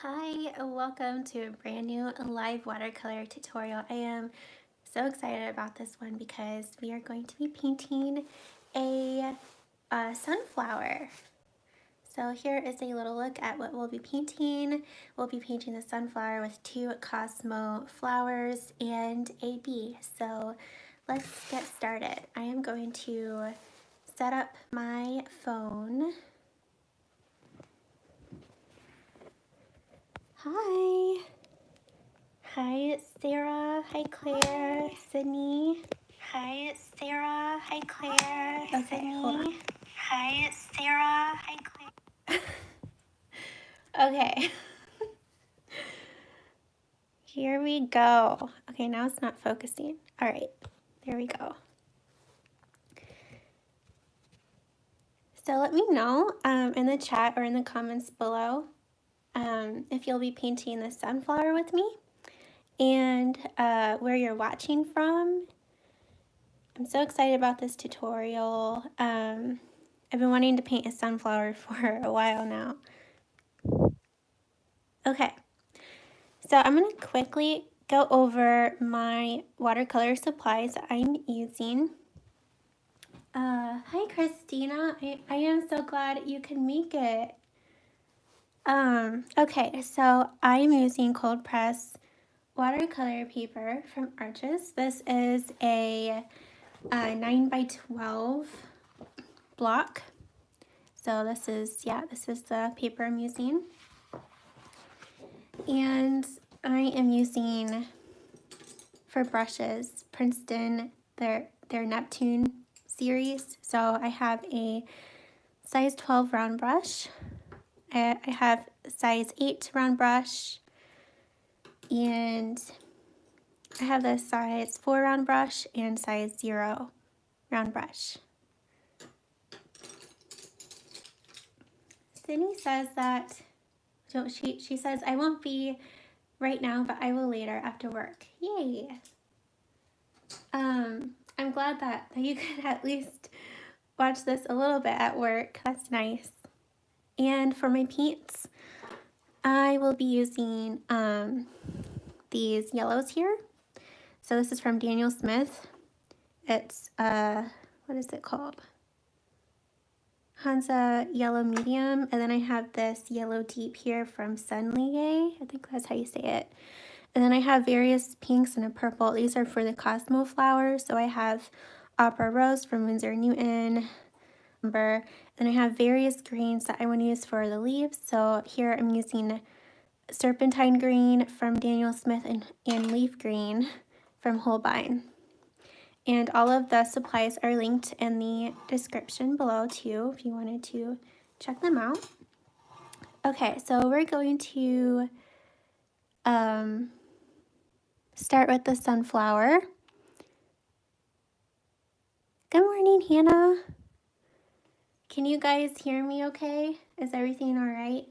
Hi, welcome to a brand new live watercolor tutorial. I am so excited about this one because we are going to be painting a sunflower. So here is a little look at what we'll be painting. We'll be painting the sunflower with 2 Cosmo flowers and a bee. So let's get started. I am going to set up my phone. Hi. Hi, Sarah. Hi, Claire. Hi. Sydney. Hi, it's Sarah. Hi, Claire. Okay, hold on. Hi, it's Sarah. Hi, Claire. Okay. Here we go. Okay, now it's not focusing. All right, there we go. So let me know in the chat or in the comments below if you'll be painting the sunflower with me and where you're watching from. I'm so excited about this tutorial. I've been wanting to paint a sunflower for a while now. Okay, so I'm going to quickly go over my watercolor supplies I'm using. Hi Christina, I am so glad you could make it. Okay, so I'm using cold press watercolor paper from Arches. This is a 9 by 12 block. So this is the paper I'm using. And I am using, for brushes, Princeton, their Neptune series. So I have a size 12 round brush. I have size 8 round brush. And I have the size 4 round brush and size 0 round brush. Sydney says that, so she says, I won't be right now, but I will later after work. Yay! I'm glad that you could at least watch this a little bit at work. That's nice. And for my paints, I will be using these yellows here. So this is from Daniel Smith. It's, what is it called? Hansa Yellow Medium. And then I have this Yellow Deep here from Sunlier. I think that's how you say it. And then I have various pinks and a purple. These are for the Cosmo flowers. So I have Opera Rose from Winsor Newton, umber. Then I have various greens that I want to use for the leaves. So here I'm using Serpentine Green from Daniel Smith and Leaf Green from Holbein. And all of the supplies are linked in the description below too if you wanted to check them out. Okay, so we're going to start with the sunflower. Good morning, Hannah. Can you guys hear me okay? Is everything all right?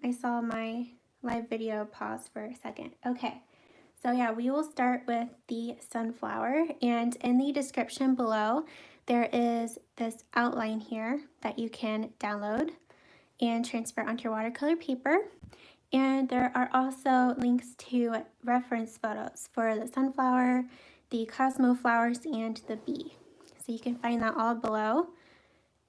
I saw my live video pause for a second. Okay, so yeah, we will start with the sunflower, and in the description below, there is this outline here that you can download and transfer onto your watercolor paper. And there are also links to reference photos for the sunflower, the Cosmo flowers, and the bee. So you can find that all below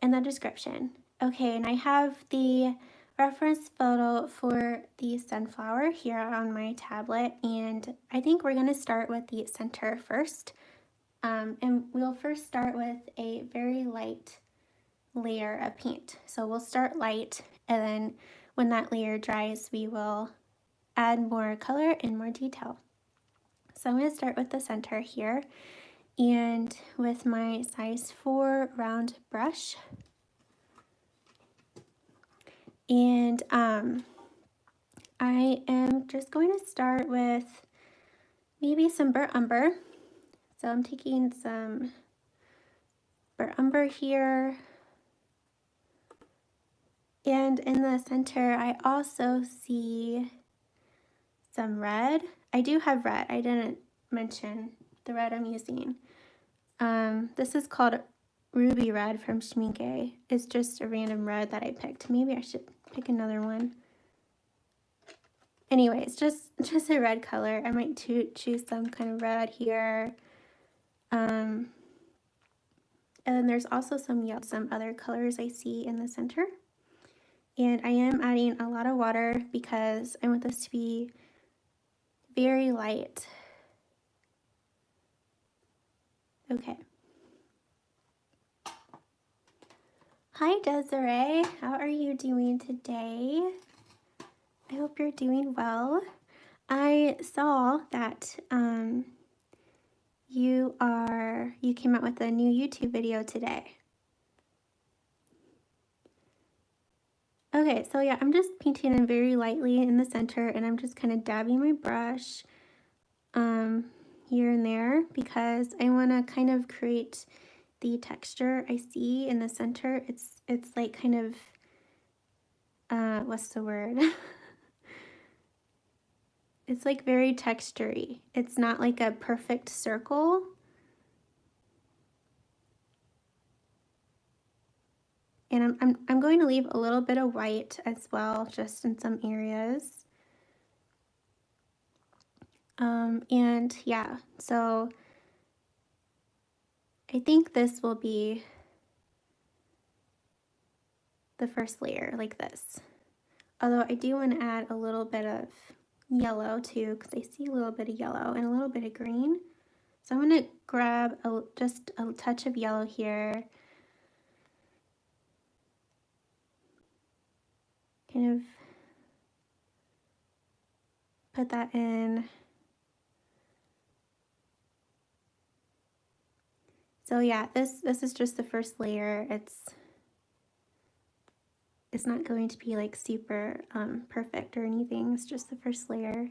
in the description. Okay, and I have the reference photo for the sunflower here on my tablet, and I think we're going to start with the center first. And we'll first start with a very light layer of paint. So we'll start light, and then when that layer dries, we will add more color and more detail. So I'm going to start with the center here, and with my size 4 round brush. And I am just going to start with maybe some burnt umber. So I'm taking some burnt umber here. And in the center, I also see some red. I do have red. I didn't mention the red I'm using. This is called Ruby Red from Schmincke. It's just a random red that I picked. Maybe I should pick another one. anyways, just a red color. I might choose some kind of red here. And then there's also some other colors I see in the center. And I am adding a lot of water because I want this to be very light. Okay. Hi Desiree, how are you doing today? I hope you're doing well. I saw that you came out with a new YouTube video today. Okay, so yeah, I'm just painting in very lightly in the center, and I'm just kind of dabbing my brush here and there because I want to kind of create the texture I see in the center. It's like kind of what's the word? It's like very textury. It's not like a perfect circle. And I'm going to leave a little bit of white as well, just in some areas. And yeah, so I think this will be the first layer, like this. Although I do want to add a little bit of yellow too, because I see a little bit of yellow and a little bit of green. So I'm going to grab just a touch of yellow here. Kind of put that in. So yeah, this is just the first layer. It's not going to be like super perfect or anything. It's just the first layer.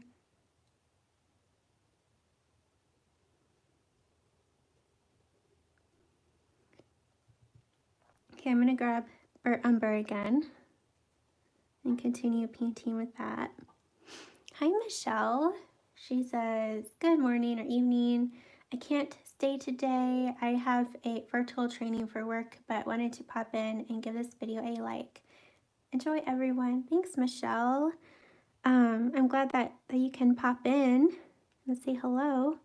Okay, I'm gonna grab umber again and continue painting with that. Hi, Michelle. She says, good morning or evening. I can't stay today. I have a virtual training for work, but wanted to pop in and give this video a like. Enjoy, everyone. Thanks, Michelle. I'm glad that you can pop in and say hello.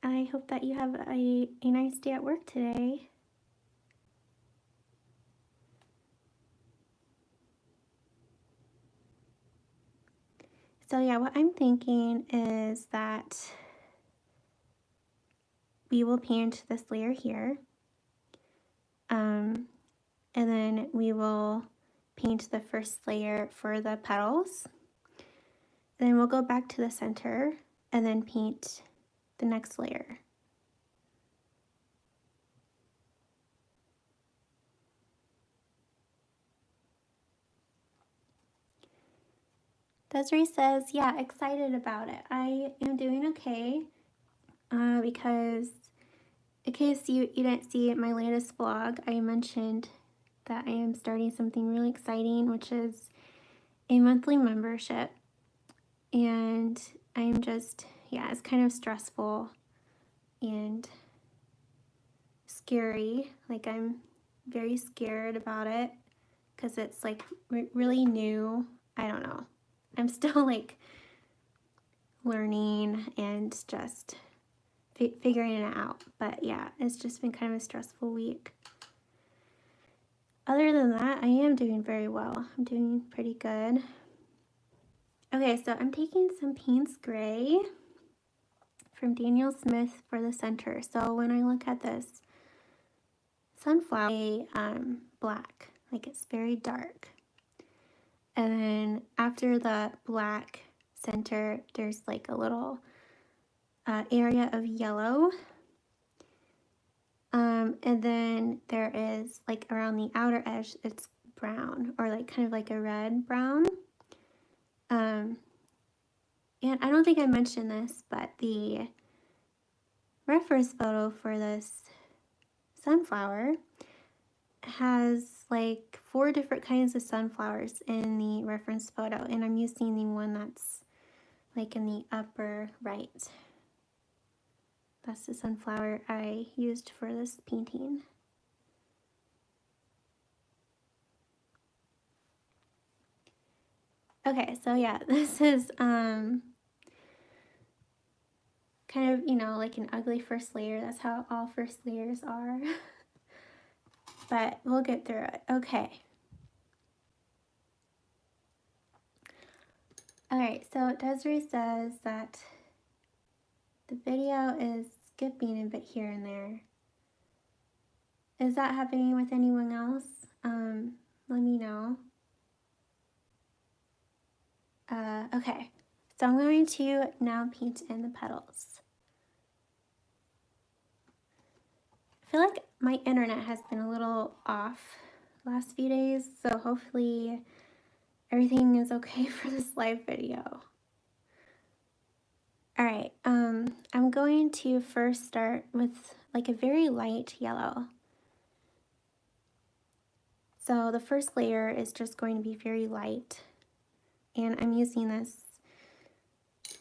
I hope that you have a nice day at work today. So yeah, what I'm thinking is that we will paint this layer here. And then we will paint the first layer for the petals. Then we'll go back to the center and then paint the next layer. Desiree says, yeah, excited about it. I am doing okay because in case you didn't see my latest vlog, I mentioned that I am starting something really exciting, which is a monthly membership. And I'm just, yeah, it's kind of stressful and scary. Like I'm very scared about it because it's like really new. I don't know. I'm still like learning and just figuring it out. But yeah, it's just been kind of a stressful week. Other than that, I am doing very well. I'm doing pretty good. Okay, so I'm taking some Payne's Gray from Daniel Smith for the center. So when I look at this sunflower, black, like it's very dark. And then after the black center, there's like a little area of yellow. And then there is like around the outer edge, it's brown or like kind of like a red brown. And I don't think I mentioned this, but the reference photo for this sunflower has like 4 different kinds of sunflowers in the reference photo, and I'm using the one that's like in the upper right. That's the sunflower I used for this painting. Okay, so yeah, this is kind of, you know, like an ugly first layer. That's how all first layers are. But we'll get through it. Okay. Alright, so Desiree says that the video is skipping a bit here and there. Is that happening with anyone else? Let me know. Okay, so I'm going to now paint in the petals. I feel like my internet has been a little off last few days, so hopefully everything is okay for this live video. Alright, I'm going to first start with like a very light yellow. So the first layer is just going to be very light. And I'm using this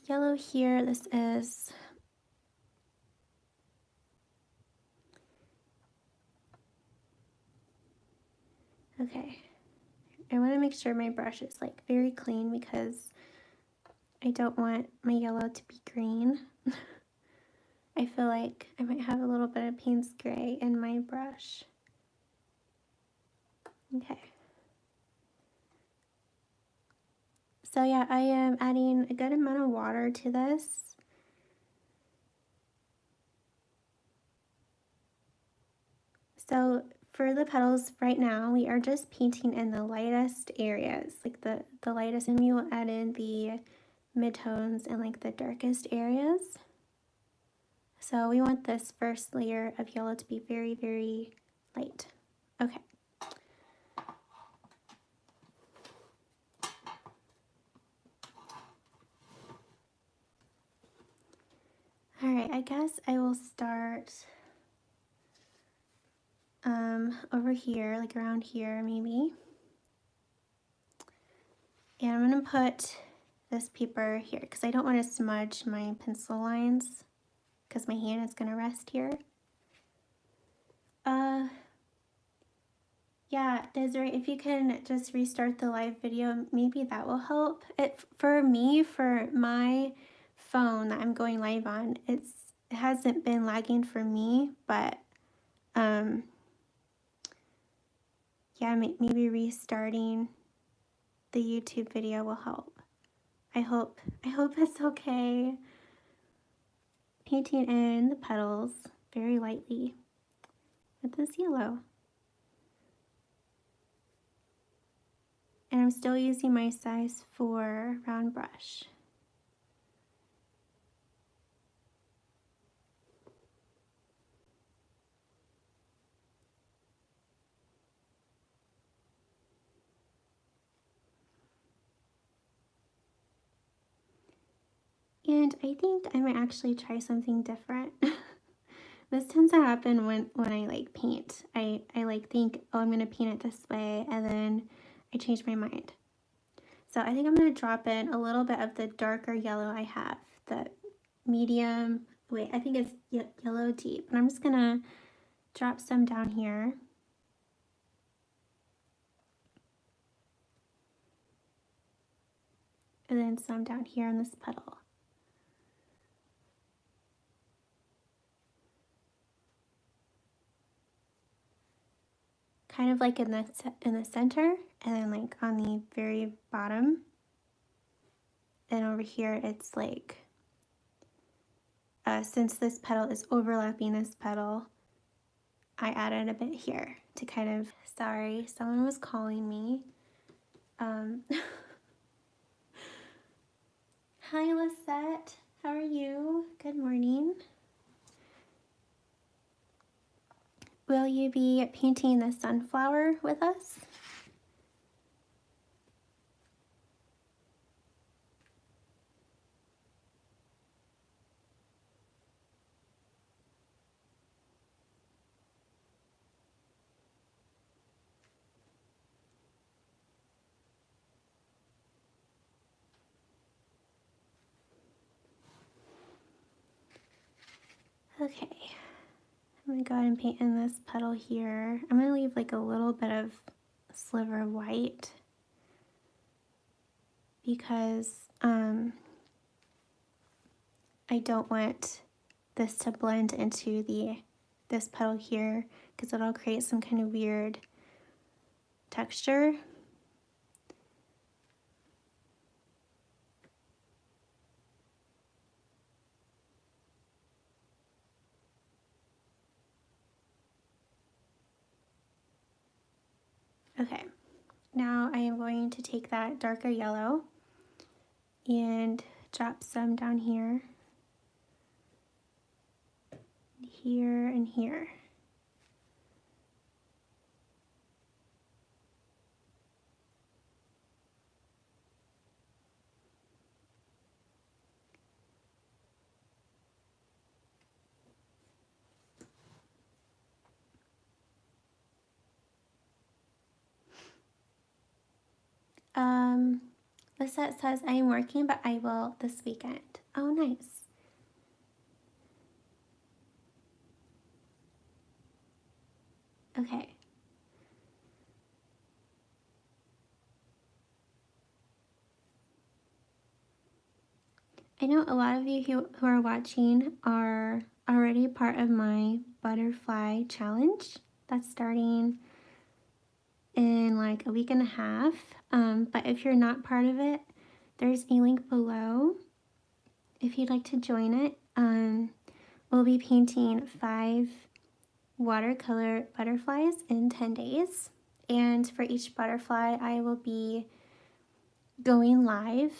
yellow here. This is okay. I want to make sure my brush is like very clean because I don't want my yellow to be green. I feel like I might have a little bit of Payne's Gray in my brush. Okay. So yeah, I am adding a good amount of water to this. So for the petals right now, we are just painting in the lightest areas, like the lightest, and we will add in the midtones and like the darkest areas. So we want this first layer of yellow to be very, very light. Okay. All right, I guess I will start over here, like around here maybe. And I'm gonna put this paper here because I don't want to smudge my pencil lines because my hand is gonna rest here. Yeah, Desiree, if you can just restart the live video, maybe that will help. For me, for my phone that I'm going live on, it hasn't been lagging for me, but yeah, maybe restarting the YouTube video will help. I hope it's okay. Painting in the petals very lightly with this yellow. And I'm still using my size 4 round brush. And I think I might actually try something different. This tends to happen when I like paint. I like think, oh, I'm gonna paint it this way, and then I change my mind. So I think I'm gonna drop in a little bit of the darker yellow I have, the medium, wait, I think it's yellow deep. And I'm just gonna drop some down here. And then some down here on this petal. Kind of like in the center, and then like on the very bottom. And over here it's like, since this petal is overlapping this petal, I added a bit here to kind of, sorry, someone was calling me. Hi Lisette, how are you? Good morning. Will you be painting the sunflower with us? Okay, I'm gonna go ahead and paint in this petal here. I'm gonna leave like a little bit of sliver of white. because I don't want this to blend into this petal here because it'll create some kind of weird texture. Okay, now I am going to take that darker yellow and drop some down here, here, and here. Lisette says, I am working, but I will this weekend. Oh, nice. Okay. I know a lot of you who are watching are already part of my butterfly challenge. That's starting in like a week and a half. But if you're not part of it, there's a link below if you'd like to join it. We'll be painting 5 watercolor butterflies in 10 days. And for each butterfly, I will be going live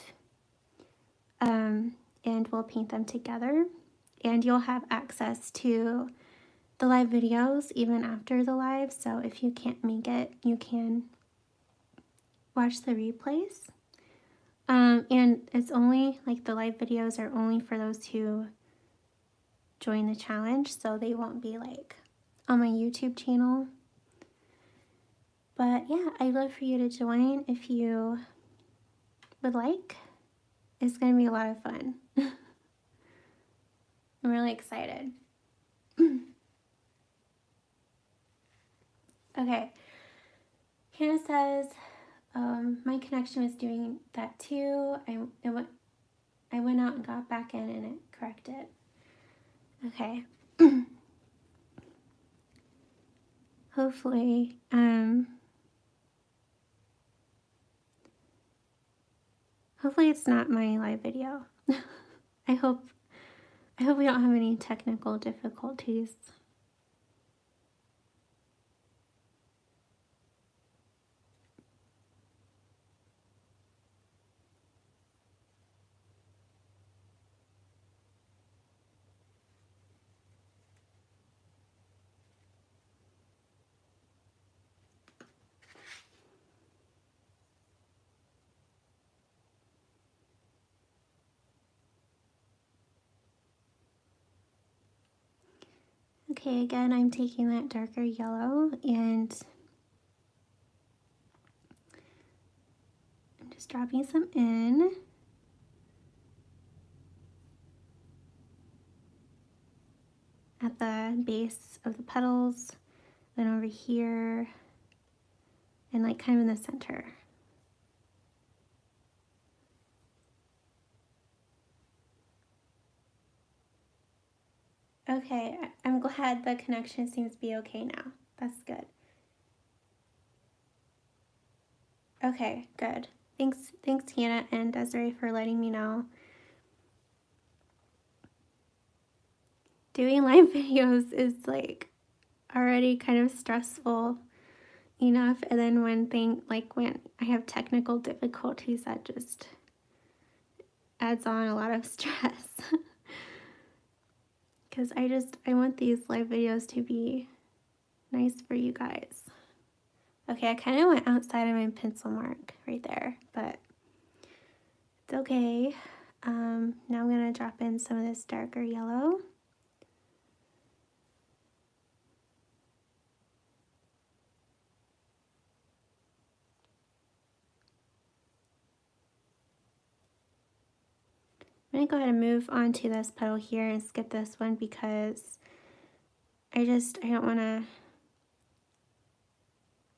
and we'll paint them together. And you'll have access to the live videos even after the live. So if you can't make it, you can watch the replays. And it's only like the live videos are only for those who join the challenge, so they won't be like on my YouTube channel. But yeah, I'd love for you to join if you would like. It's gonna be a lot of fun. I'm really excited. Okay, Hannah says, my connection was doing that too. I went out and got back in and it corrected. Okay. Hopefully, hopefully it's not my live video. I hope we don't have any technical difficulties. Okay, again, I'm taking that darker yellow and I'm just dropping some in. At the base of the petals, then over here, and like kind of in the center. Okay, I'm glad the connection seems to be okay now. That's good. Okay, good. Thanks Hannah and Desiree for letting me know. Doing live videos is like already kind of stressful enough, and then when I have technical difficulties, that just adds on a lot of stress. Because I want these live videos to be nice for you guys. Okay, I kind of went outside of my pencil mark right there, but it's okay. Now I'm going to drop in some of this darker yellow. I'm going to go ahead and move on to this petal here and skip this one because I don't want to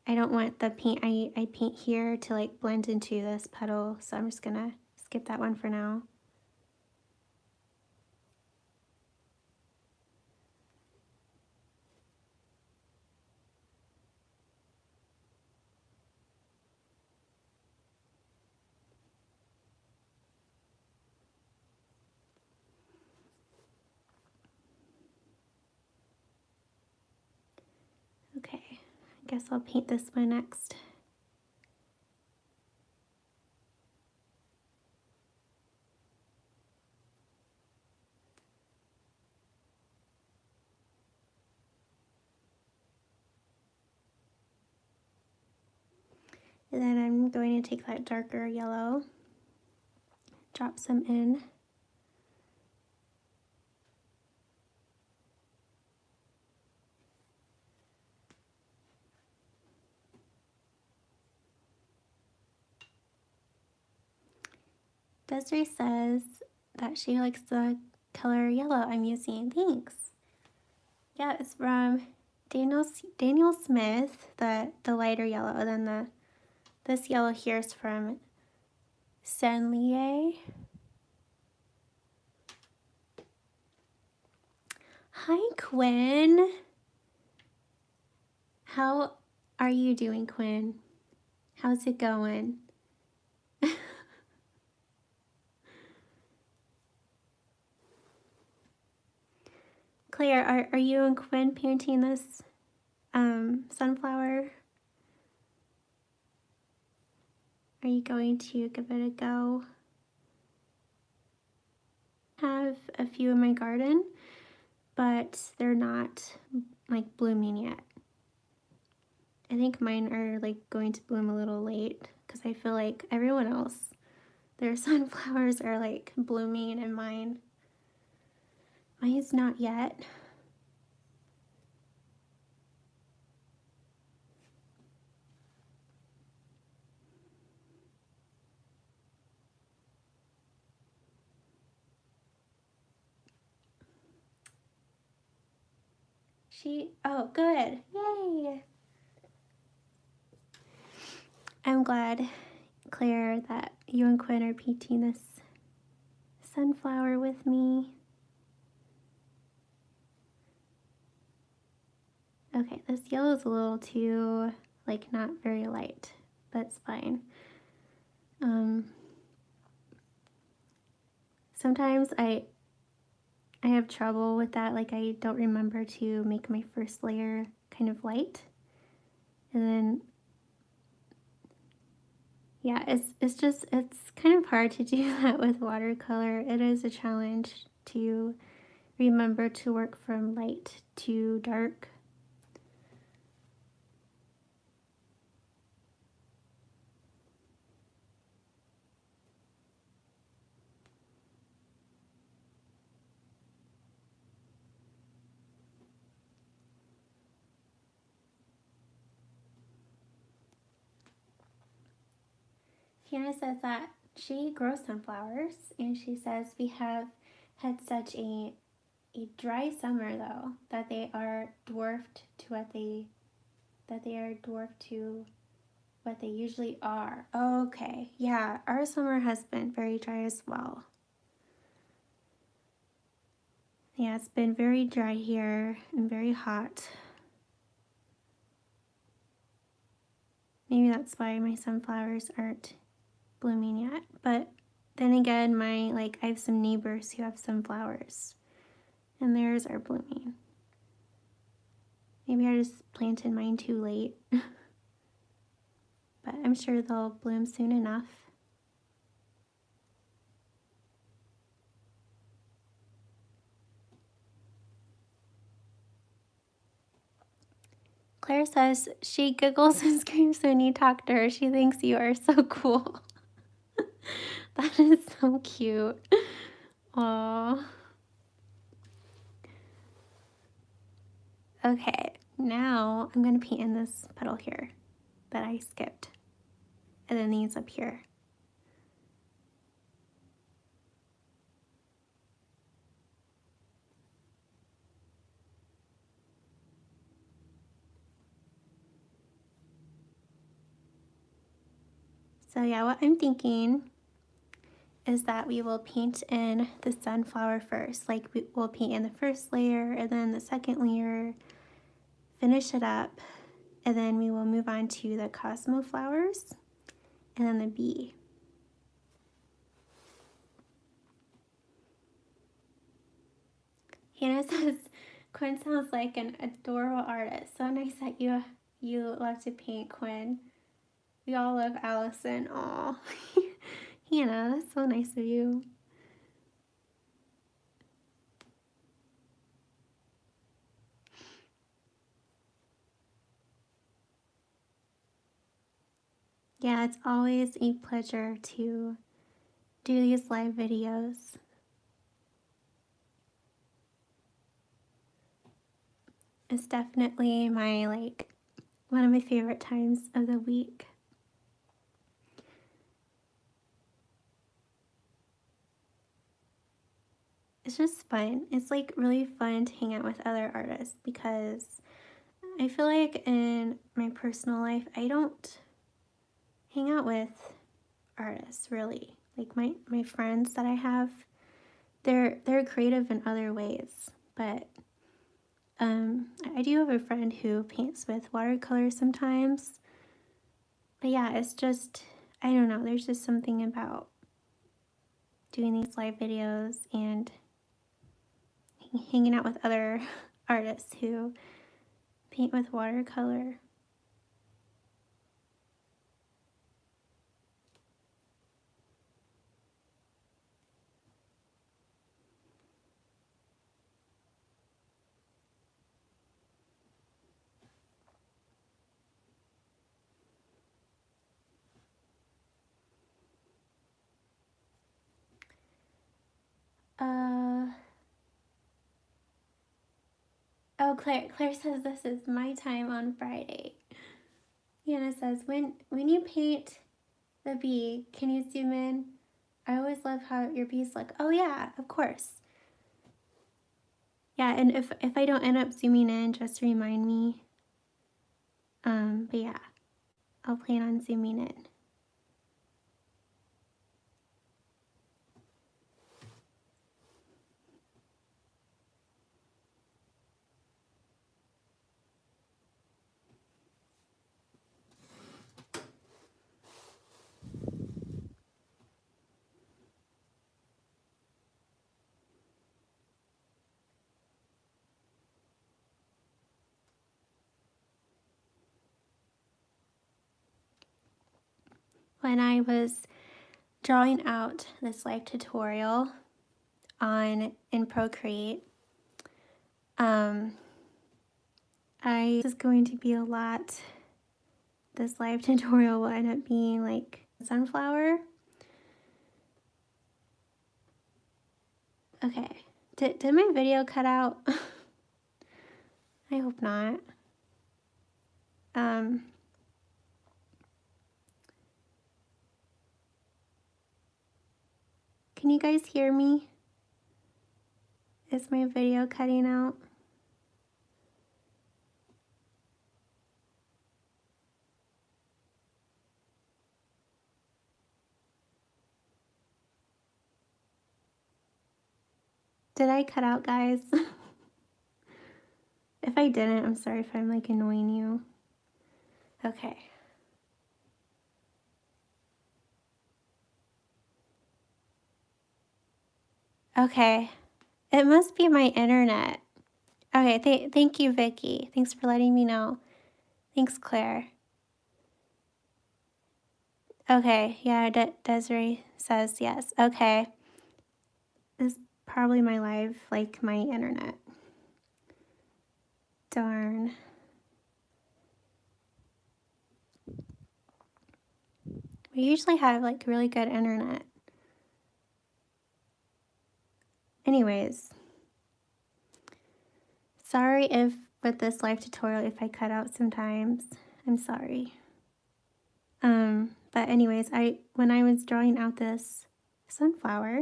I don't want the paint I paint here to like blend into this petal, so I'm just gonna skip that one for now. Okay, I guess I'll paint this one next. And then I'm going to take that darker yellow, drop some in. Desiree says that she likes the color yellow I'm using. Thanks. Yeah, it's from Daniel Smith, the lighter yellow. And then this yellow here is from Senlier. Hi, Quinn. How are you doing, Quinn? How's it going? Claire, are you and Quinn painting this sunflower? Are you going to give it a go? I have a few in my garden, but they're not like blooming yet. I think mine are like going to bloom a little late because I feel like everyone else, their sunflowers are like blooming and mine's not yet. Oh, good. Yay. I'm glad, Claire, that you and Quinn are painting this sunflower with me. Okay, this yellow is a little too, like, not very light, but it's fine. Sometimes I have trouble with that, like I don't remember to make my first layer kind of light. And then, yeah, it's kind of hard to do that with watercolor. It is a challenge to remember to work from light to dark. Hannah says that she grows sunflowers, and she says we have had such a dry summer though that they are dwarfed to what they usually are. Okay, yeah, our summer has been very dry as well. Yeah, it's been very dry here and very hot. Maybe that's why my sunflowers aren't blooming yet. But then again, I have some neighbors who have sunflowers and theirs are blooming. Maybe I just planted mine too late. But I'm sure they'll bloom soon enough. Claire says she giggles and screams when you talk to her. She thinks you are so cool. That is so cute. Aww. Okay, now I'm going to paint in this petal here that I skipped. And then these up here. So yeah, what I'm thinking is that we will paint in the sunflower first. Like we'll paint in the first layer and then the second layer, finish it up, and then we will move on to the cosmo flowers and then the bee. Hannah says, Quinn sounds like an adorable artist. So nice that you love to paint, Quinn. We all love Allison. Aw. Hannah, that's so nice of you. Yeah, it's always a pleasure to do these live videos. It's definitely one of my favorite times of the week. It's just fun. It's like really fun to hang out with other artists because I feel like in my personal life, I don't hang out with artists really. Like my friends that I have, they're creative in other ways, but I do have a friend who paints with watercolor sometimes. But yeah, it's just, I don't know, there's just something about doing these live videos and hanging out with other artists who paint with watercolor. Oh, Claire says this is my time on Friday. Hannah says, when you paint the bee, can you zoom in? I always love how your bees look. Oh yeah, of course. Yeah, and if I don't end up zooming in, just remind me. But yeah, I'll plan on zooming in. When I was drawing out this live tutorial in Procreate, this is going to be a lot. This live tutorial will end up being like sunflower. Okay, did my video cut out? I hope not. Can you guys hear me? Is my video cutting out? Did I cut out, guys? If I didn't, I'm sorry if I'm like annoying you. Okay. Okay. It must be my internet. Okay, thank you, Vicky. Thanks for letting me know. Thanks, Claire. Okay, yeah, Desiree says yes. Okay. This is probably my live, like my internet. Darn. We usually have like really good internet. Anyways. Sorry if with this live tutorial if I cut out sometimes. I'm sorry. But anyways, when I was drawing out this sunflower,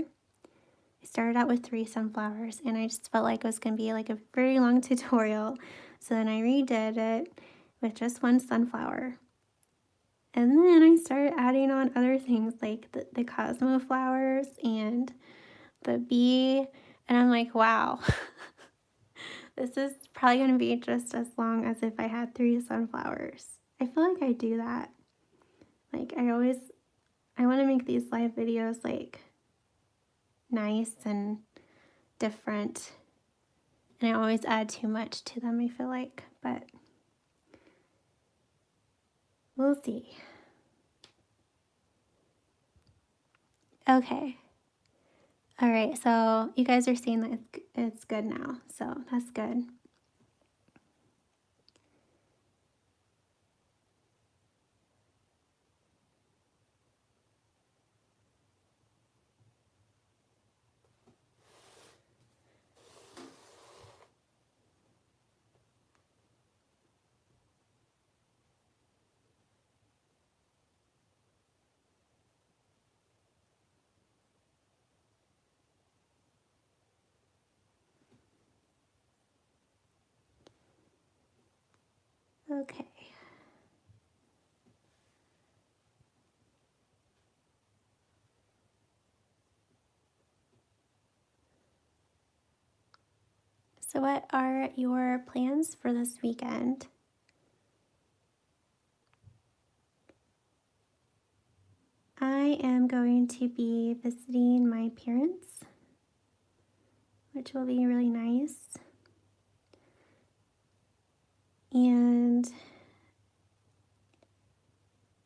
I started out with 3 sunflowers and I just felt like it was going to be like a very long tutorial. So then I redid it with just 1 sunflower. And then I started adding on other things like the Cosmo flowers and the bee. And I'm like, wow, this is probably going to be just as long as if I had 3 sunflowers. I feel like I do that. Like I want to make these live videos like nice and different. And I always add too much to them, I feel like, but we'll see. Okay. All right, so you guys are seeing that it's good now, so that's good. Okay. So what are your plans for this weekend? I am going to be visiting my parents, which will be really nice. And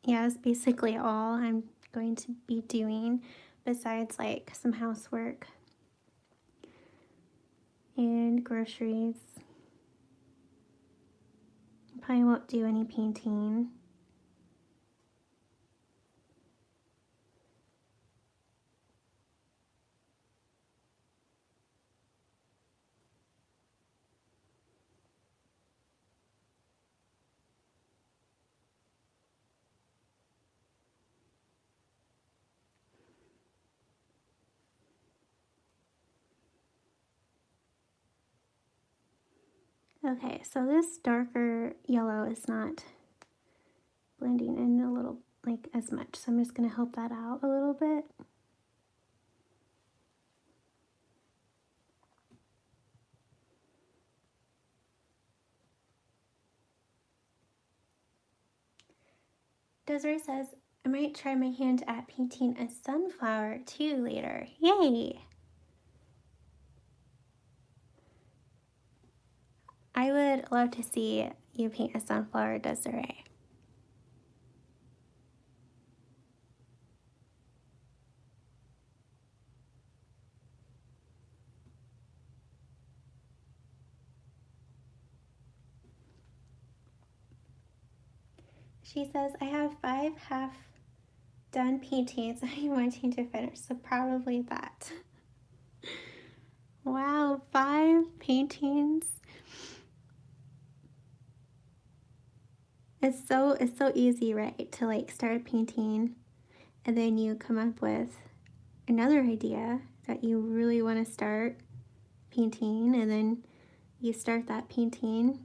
yeah, that's basically all I'm going to be doing besides like some housework and groceries. Probably won't do any painting. Okay, so this darker yellow is not blending in a little like as much, so I'm just going to help that out a little bit. Desiree says, I might try my hand at painting a sunflower too later. Yay! I would love to see you paint a sunflower, Desiree. She says, I have 5 half done paintings I'm wanting to finish, so probably that. Wow, 5 paintings. It's so easy, right? To like start painting and then you come up with another idea that you really want to start painting, and then you start that painting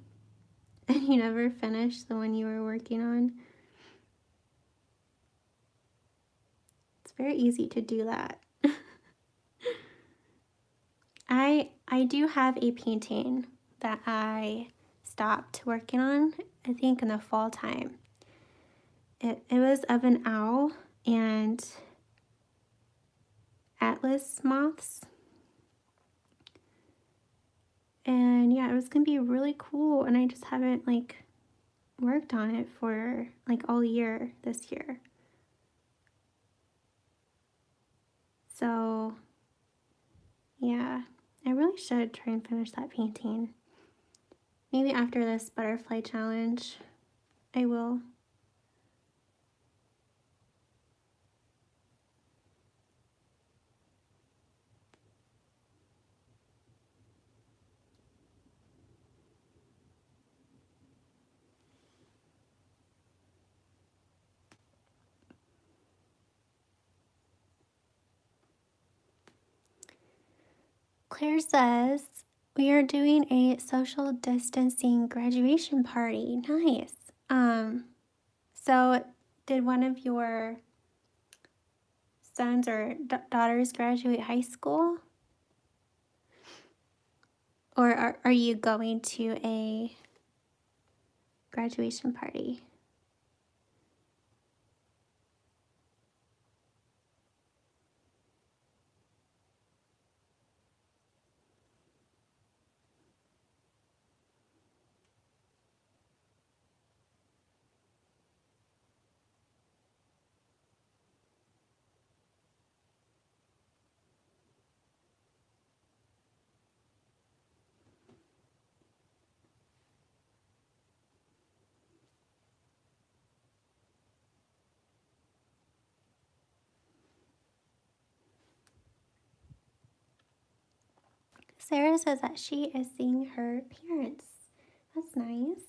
and you never finish the one you were working on. It's very easy to do that. I do have a painting that I stopped working on, I think in the fall time. It was of an owl and atlas moths. And yeah, it was gonna be really cool, and I just haven't like worked on it for like all year this year. So yeah, I really should try and finish that painting. Maybe after this butterfly challenge, I will. Claire says, we are doing a social distancing graduation party. Nice. So Did one of your sons or daughters graduate high school? Or are you going to a graduation party? Sarah says that she is seeing her parents. That's nice.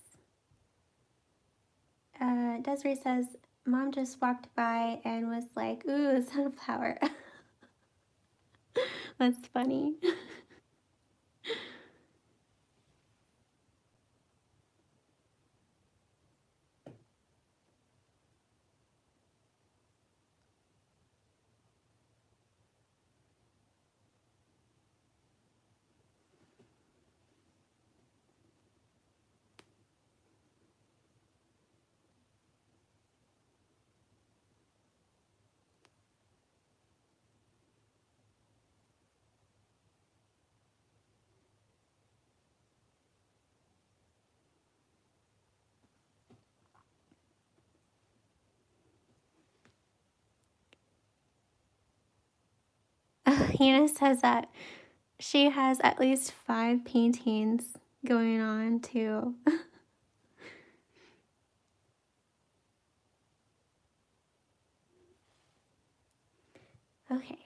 Desiree says, Mom just walked by and was like, ooh, sunflower. That's funny. Hannah says that she has at least 5 paintings going on too. Okay.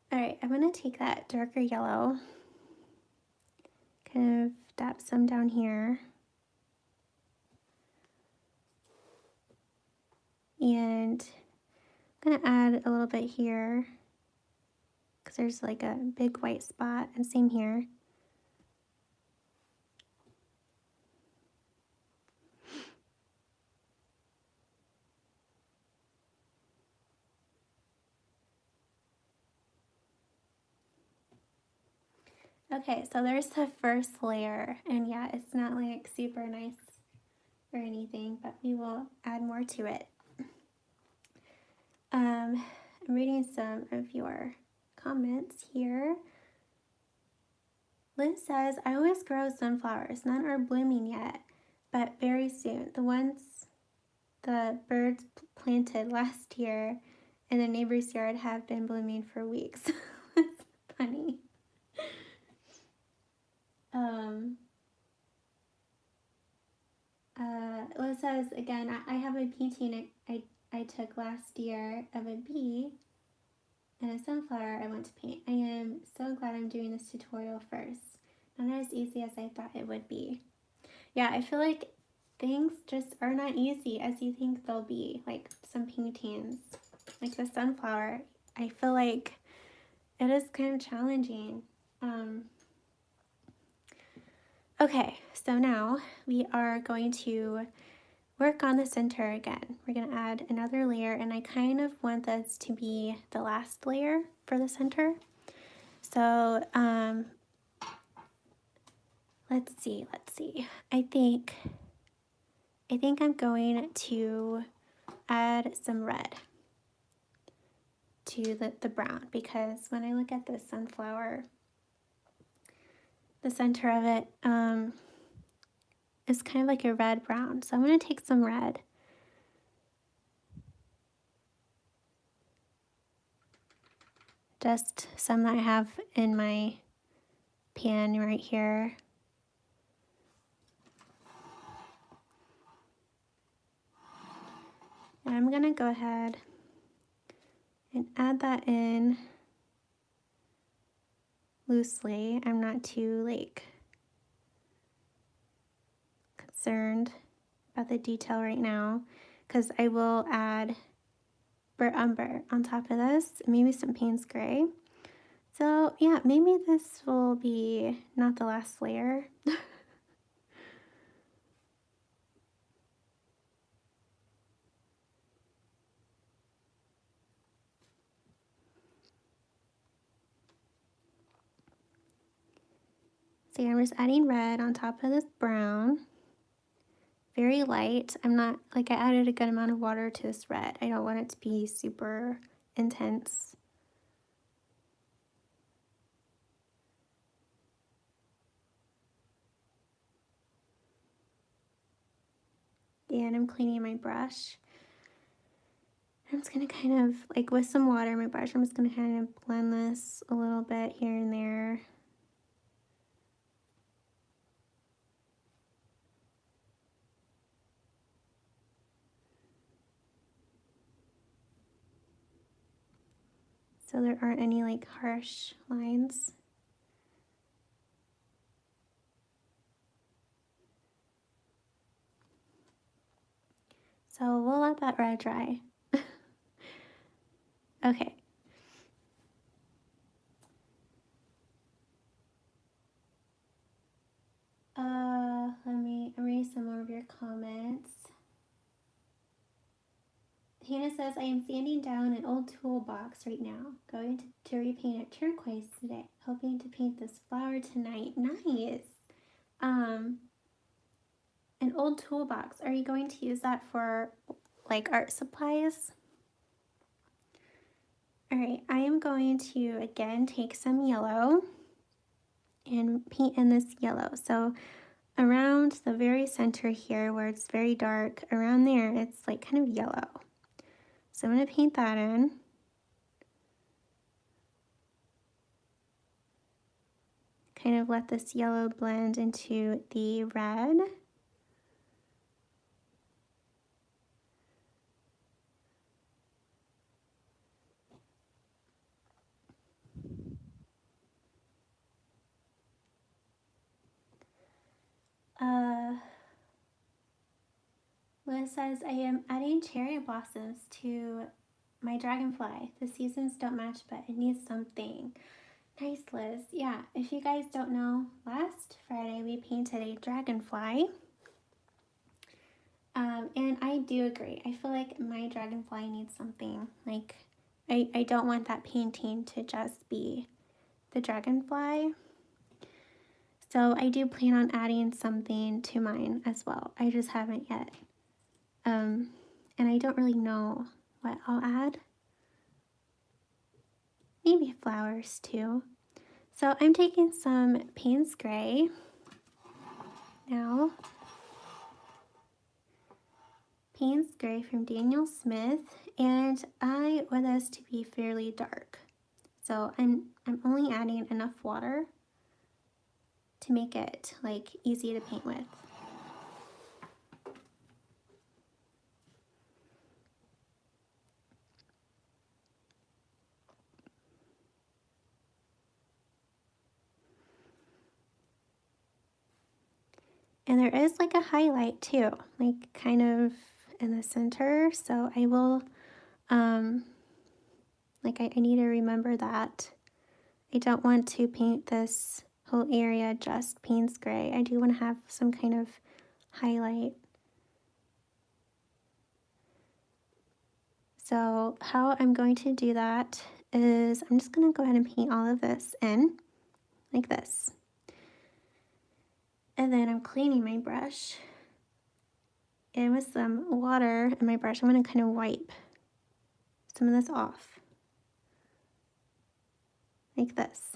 All right, I'm gonna take that darker yellow, kind of dab some down here. And I'm gonna add a little bit here because there's like a big white spot, and same here. Okay, so there's the first layer, and yeah, it's not like super nice or anything, but we will add more to it. I'm reading some of your comments here. Liz says, I always grow sunflowers. None are blooming yet, but very soon. The ones the birds planted last year in the neighbor's yard have been blooming for weeks. That's funny. Liz says, again, I have a painting I took last year of a bee and a sunflower I want to paint. I am so glad I'm doing this tutorial first. Not as easy as I thought it would be. Yeah, I feel like things just are not easy as you think they'll be. Like some paintings, like the sunflower, I feel like it is kind of challenging. Okay, so now we are going to work on the center again. We're going to add another layer, and I kind of want this to be the last layer for the center. So let's see. I think I'm going to add some red to the brown, because when I look at the sunflower, the center of it is kind of like a red brown. So I'm going to take some red. Just some that I have in my pan right here. And I'm going to go ahead and add that in loosely. I'm not too like concerned about the detail right now because I will add burnt umber on top of this, maybe some Payne's Gray. So yeah, maybe this will be not the last layer. So I'm just adding red on top of this brown. Very light. I'm not, like I added a good amount of water to this red. I don't want it to be super intense. And I'm cleaning my brush. I'm just gonna kind of, like with some water in my brush, I'm just gonna kind of blend this a little bit here and there. So there aren't any like harsh lines. So we'll let that red dry. Okay. Let me read some more of your comments. Hannah says, I am sanding down an old toolbox right now. Going to repaint it turquoise today. Hoping to paint this flower tonight. Nice. An old toolbox. Are you going to use that for like art supplies? Alright, I am going to again take some yellow and paint in this yellow. So around the very center here where it's very dark, around there it's like kind of yellow. So I'm going to paint that in. Kind of let this yellow blend into the red. Liz says, I am adding cherry blossoms to my dragonfly. The seasons don't match, but it needs something. Nice, Liz. Yeah, if you guys don't know, last Friday we painted a dragonfly. And I do agree. I feel like my dragonfly needs something. Like, I don't want that painting to just be the dragonfly. So I do plan on adding something to mine as well. I just haven't yet. And I don't really know what I'll add. Maybe flowers too. So I'm taking some Payne's Gray now. Payne's Gray from Daniel Smith, and I want this to be fairly dark. So I'm only adding enough water to make it like easy to paint with. And there is like a highlight too, like kind of in the center. So I will, like I need to remember that. I don't want to paint this whole area just Payne's Gray. I do want to have some kind of highlight. So how I'm going to do that is I'm just going to go ahead and paint all of this in like this. And then I'm cleaning my brush. And with some water in my brush, I'm going to kind of wipe some of this off. Like this.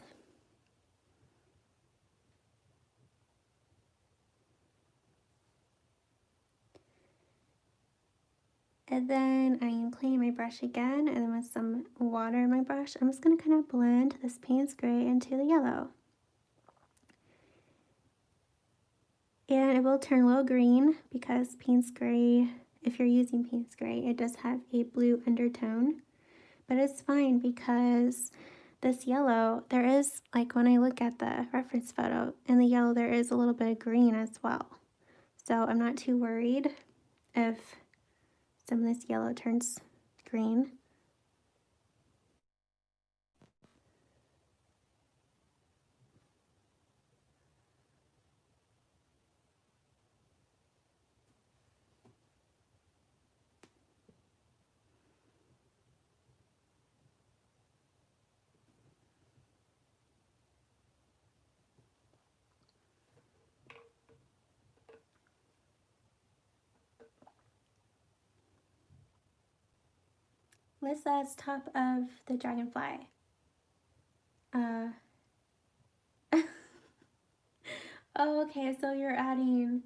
And then I am cleaning my brush again, and then with some water in my brush, I'm just going to kind of blend this Payne's Gray into the yellow. And it will turn a little green because Payne's Gray, if you're using Payne's Gray, it does have a blue undertone. But it's fine because this yellow, there is, like when I look at the reference photo, in the yellow there is a little bit of green as well. So I'm not too worried if some of this yellow turns green. What's that top of the dragonfly? Oh, okay, so you're adding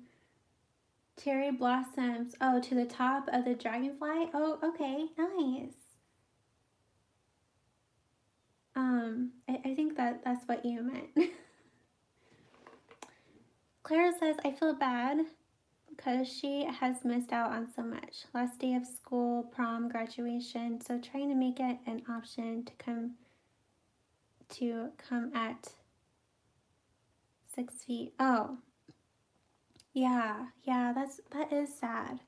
cherry blossoms, oh, to the top of the dragonfly? Oh, okay, nice. I think that's what you meant. Clara says, I feel bad because she has missed out on so much. Last day of school, prom, graduation, so trying to make it an option to come at 6 feet. Oh, yeah, that is sad.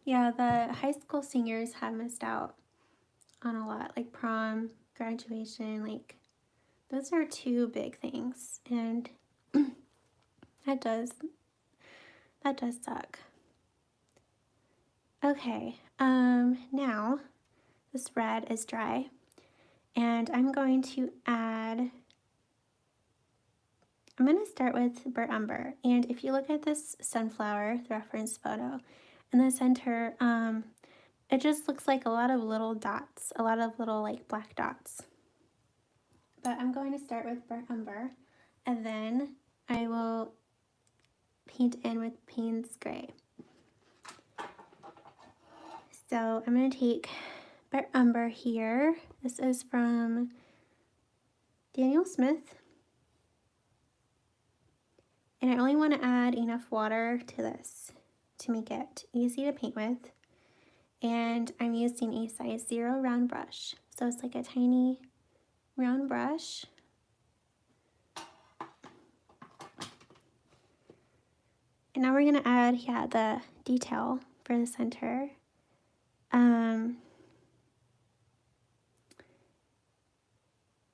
Yeah, the high school seniors have missed out on a lot, like prom, graduation, like those are two big things, and that does suck. Okay, now this red is dry, and I'm going to start with burnt umber, and if you look at this sunflower, the reference photo, in the center, it just looks like a lot of little dots, a lot of little like black dots. But I'm going to start with burnt umber, and then I will paint in with Payne's Gray. So I'm going to take burnt umber here. This is from Daniel Smith. And I only want to add enough water to this to make it easy to paint with. And I'm using a size 0 round brush. So it's like a tiny round brush. And now we're going to add, the detail for the center.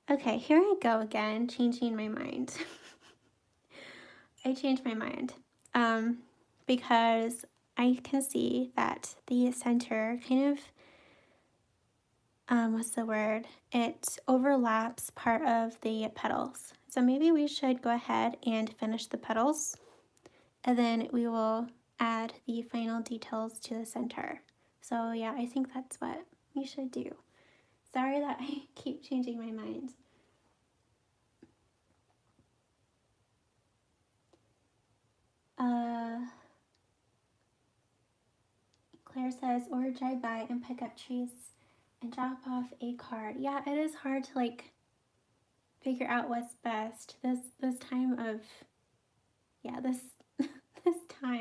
Okay, here I go again, changing my mind. I changed my mind because I can see that the center kind of, what's the word? It overlaps part of the petals. So maybe we should go ahead and finish the petals, and then we will add the final details to the center. So yeah, I think that's what we should do. Sorry that I keep changing my mind. Claire says, or drive by and pick up trees and drop off a card. Yeah, it is hard to like figure out what's best. This time of,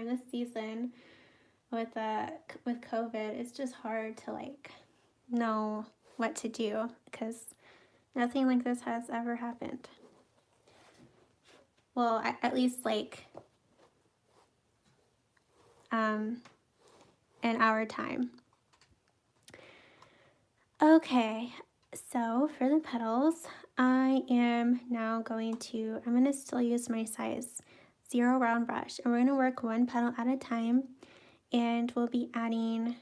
this season with COVID, it's just hard to like know what to do because nothing like this has ever happened. Well, at least like in our time. Okay, so for the petals, I'm going to still use my size 0 round brush, and we're going to work one petal at a time, and we'll be adding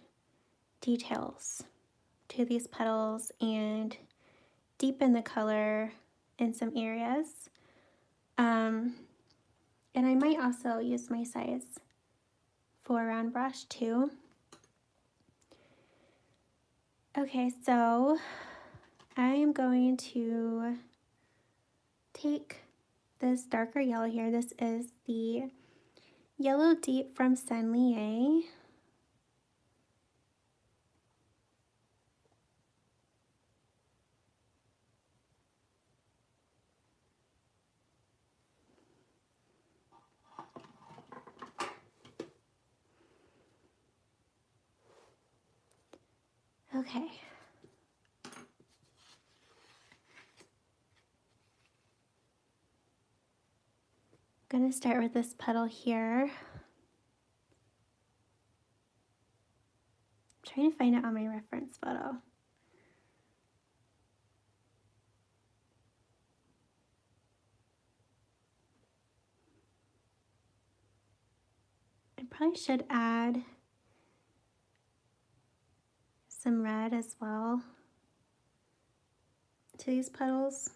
details to these petals and deepen the color in some areas. And I might also use my size 4 round brush too. Okay, so I'm going to take this darker yellow here. This is the Yellow Deep from Senlier. Okay. I'm going to start with this petal here. I'm trying to find it on my reference photo. I probably should add some red as well to these petals.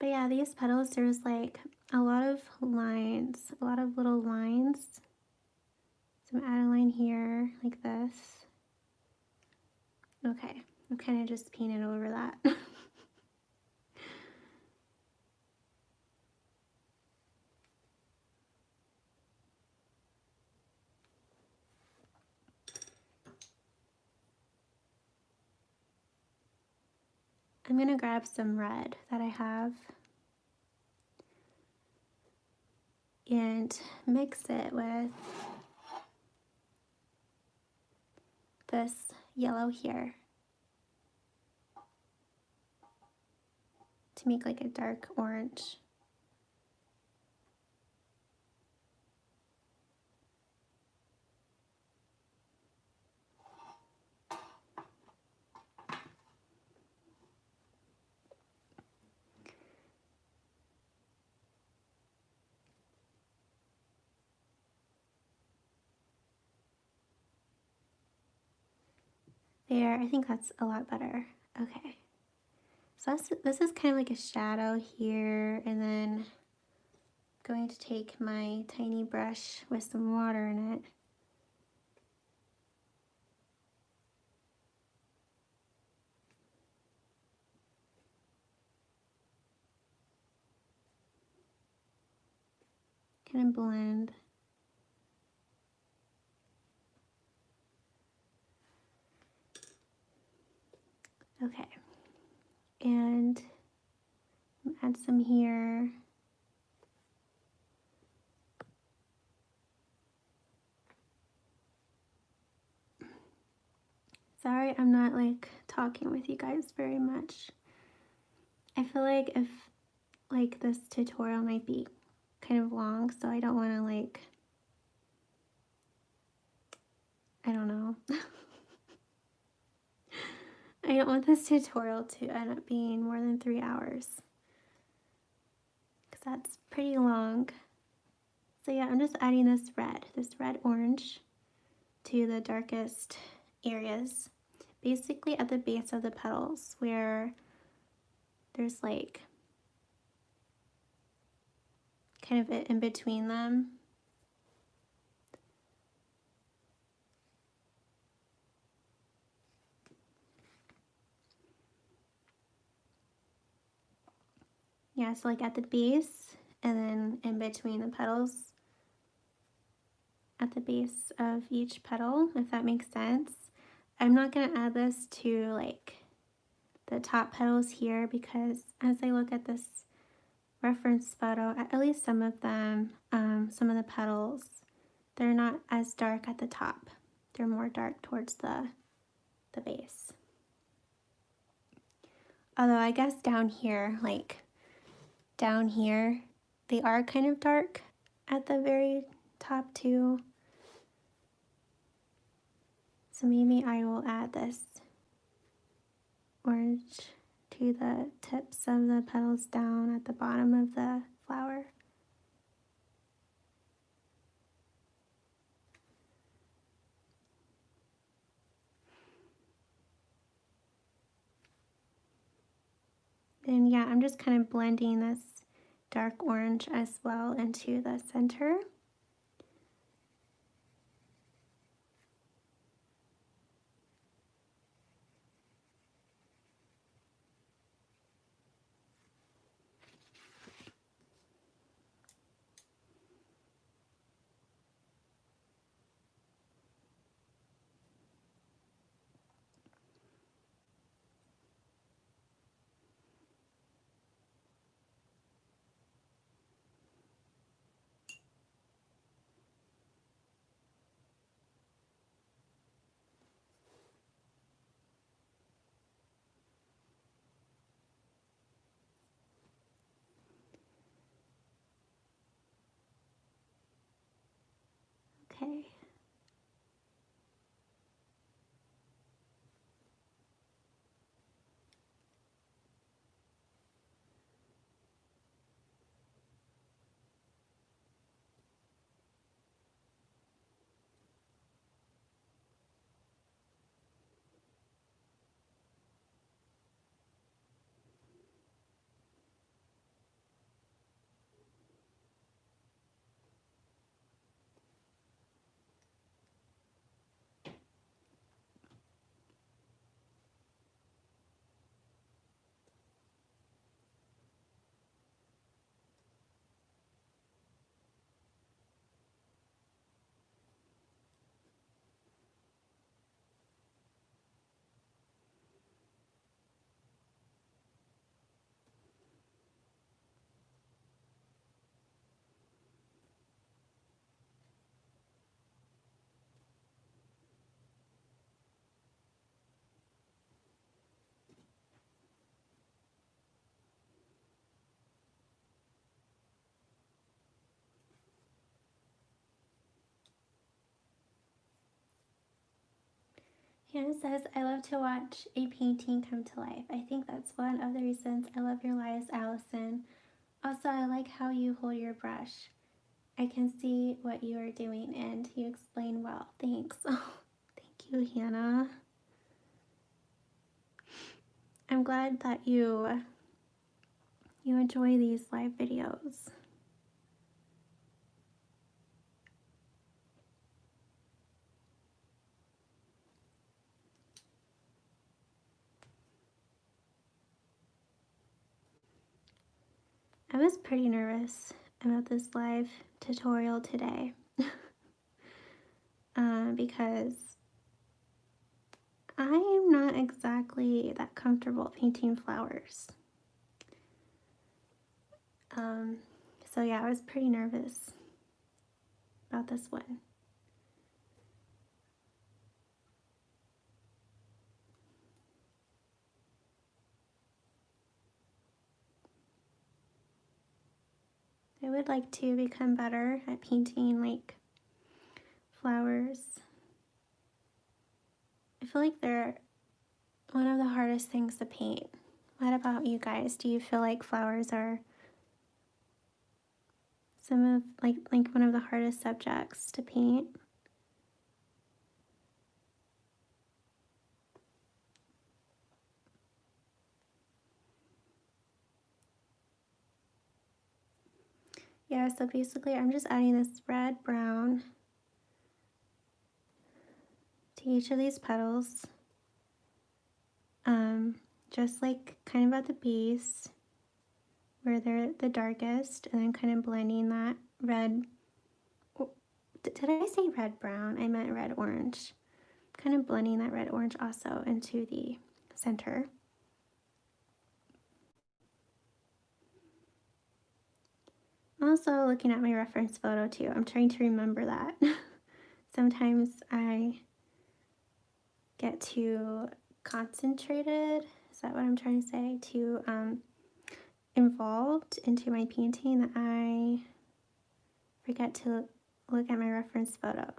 But yeah, these petals, there's like a lot of lines, a lot of little lines. So I'm add a line here like this. Okay, I'm kind of just painted over that. I'm going to grab some red that I have and mix it with this yellow here to make like a dark orange. There, I think that's a lot better. Okay, so this is kind of like a shadow here, and then I'm going to take my tiny brush with some water in it. Kind of blend. Okay, and add some here. Sorry, I'm not like talking with you guys very much. I feel like if like this tutorial might be kind of long, so I don't want to like, I don't know. I don't want this tutorial to end up being more than 3 hours, because that's pretty long. So yeah, I'm just adding this red orange to the darkest areas, basically at the base of the petals where there's like kind of in between them. Yeah, so like at the base and then in between the petals at the base of each petal, if that makes sense. I'm not going to add this to like the top petals here because as I look at this reference photo, at least some of them, some of the petals, they're not as dark at the top. They're more dark towards the base. Although I guess down here, like down here, they are kind of dark at the very top too. So maybe I will add this orange to the tips of the petals down at the bottom of the flower. And yeah, I'm just kind of blending this dark orange as well into the center. Hannah says, I love to watch a painting come to life. I think that's one of the reasons I love your lives, Allison. Also, I like how you hold your brush. I can see what you are doing and you explain well. Thanks. Oh, thank you, Hannah. I'm glad that you enjoy these live videos. I was pretty nervous about this live tutorial today because I am not exactly that comfortable painting flowers. So yeah, I was pretty nervous about this one. I would like to become better at painting like flowers. I feel like they're one of the hardest things to paint. What about you guys? Do you feel like flowers are some of like one of the hardest subjects to paint? Yeah, so basically I'm just adding this red brown to each of these petals. Just like kind of at the base where they're the darkest, and then kind of blending that red. Did I say red brown? I meant red orange. Kind of blending that red orange also into the center. Also looking at my reference photo too. I'm trying to remember that. Sometimes I get too concentrated, is that what I'm trying to say? Too involved into my painting that I forget to look at my reference photo.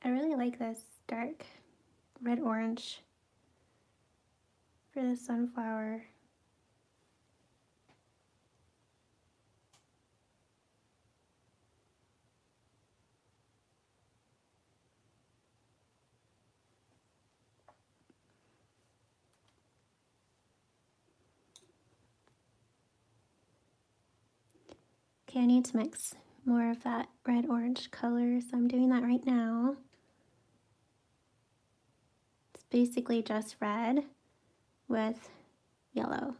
I really like this dark red orange for the sunflower. Okay, I need to mix more of that red orange color, so I'm doing that right now. It's basically just red with yellow.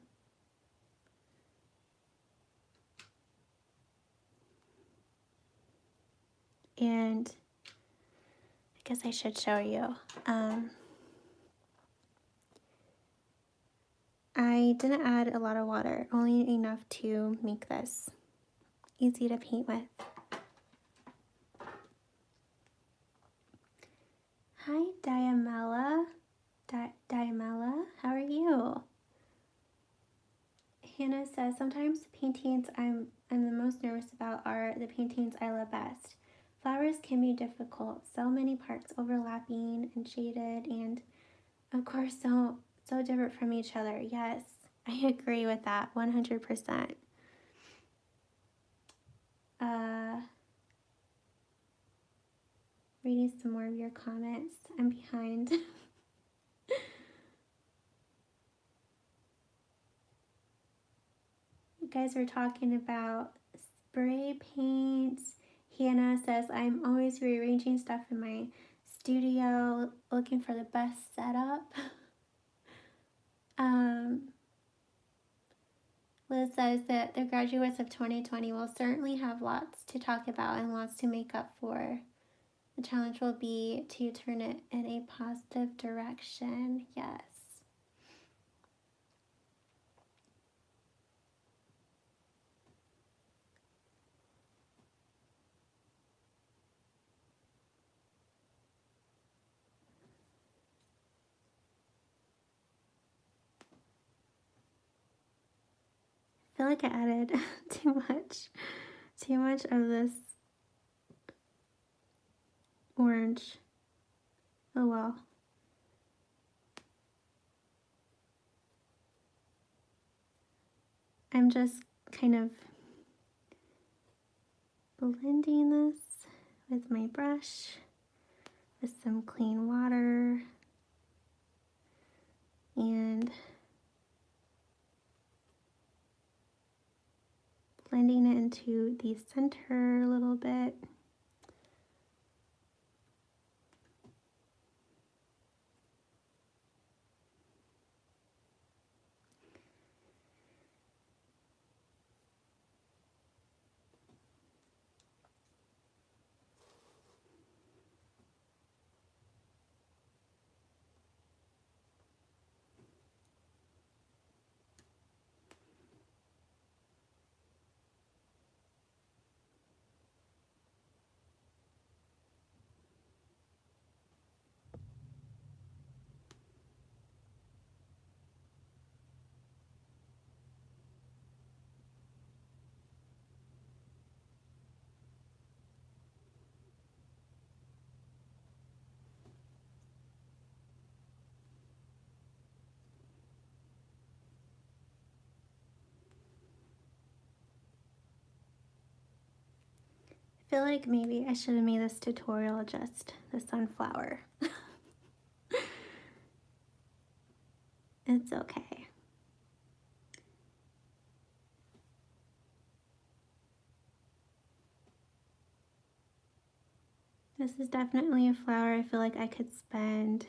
And I guess I should show you. I didn't add a lot of water, only enough to make this easy to paint with. Hi, Diamela. Diamela, how are you? Hannah says, sometimes the paintings I'm the most nervous about are the paintings I love best. Flowers can be difficult, so many parts overlapping and shaded, and of course so different from each other. Yes, I agree with that 100%. Reading some more of your comments. I'm behind. You guys are talking about spray paints. Hannah says, I'm always rearranging stuff in my studio looking for the best setup. Liz says that the graduates of 2020 will certainly have lots to talk about and lots to make up for. The challenge will be to turn it in a positive direction. Yes. I feel like I added too much of this orange. Oh well. I'm just kind of blending this with my brush with some clean water and blending it into the center a little bit. I feel like maybe I should have made this tutorial just the sunflower. It's okay. This is definitely a flower I feel like I could spend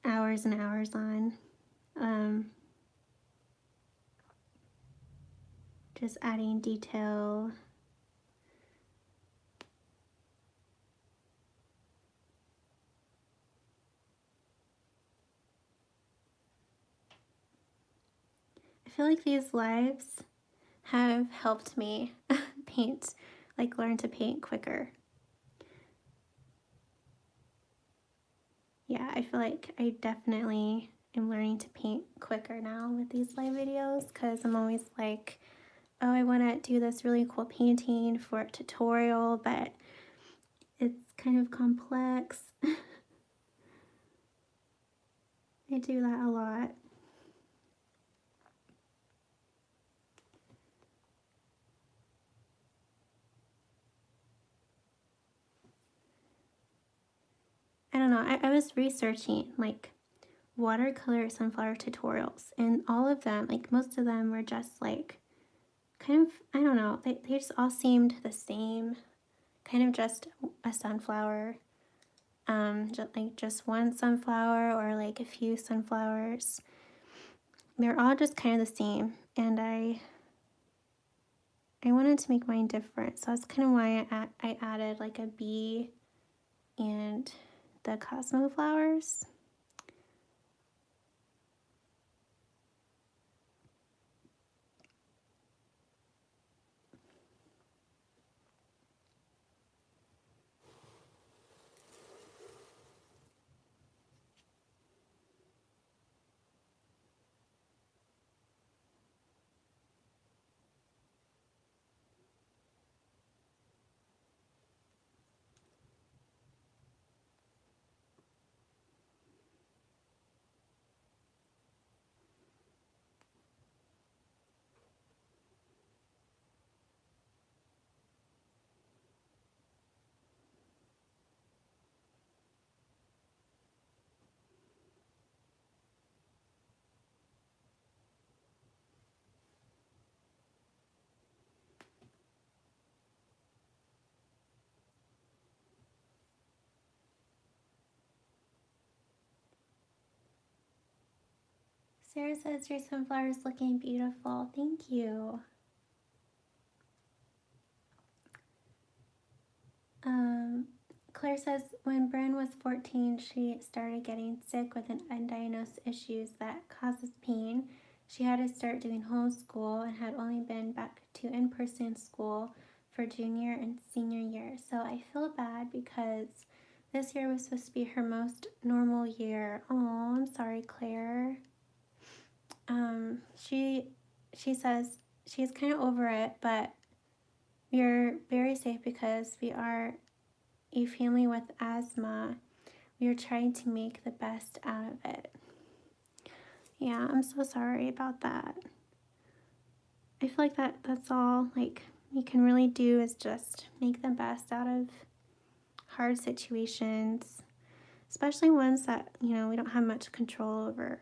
hours and hours on. Just adding detail. I feel like these lives have helped me paint, like learn to paint quicker. Yeah, I feel like I definitely am learning to paint quicker now with these live videos because I'm always like, oh, I want to do this really cool painting for a tutorial, but it's kind of complex. I do that a lot. I don't know, I was researching like watercolor sunflower tutorials, and all of them, like most of them were just like kind of, I don't know, they just all seemed the same, kind of just a sunflower, just one sunflower or like a few sunflowers. They're all just kind of the same, and I wanted to make mine different, so that's kind of why I added like a bee and the Cosmo flowers. Sarah says your sunflower is looking beautiful. Thank you. Claire says when Bryn was 14, she started getting sick with an undiagnosed issues that causes pain. She had to start doing homeschool and had only been back to in-person school for junior and senior year. So I feel bad because this year was supposed to be her most normal year. Oh, I'm sorry, Claire. She says she's kind of over it, but we're very safe because we are a family with asthma. We are trying to make the best out of it. Yeah, I'm so sorry about that. I feel like that's all like you can really do is just make the best out of hard situations, especially ones that, you know, we don't have much control over.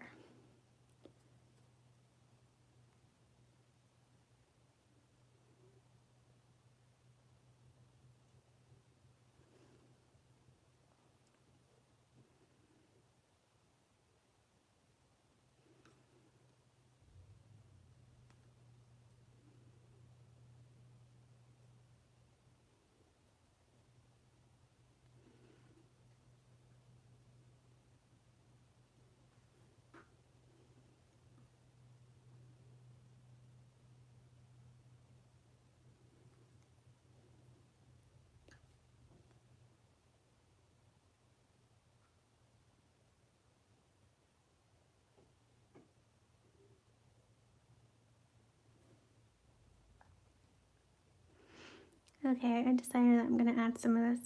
Okay, I decided that I'm going to add some of this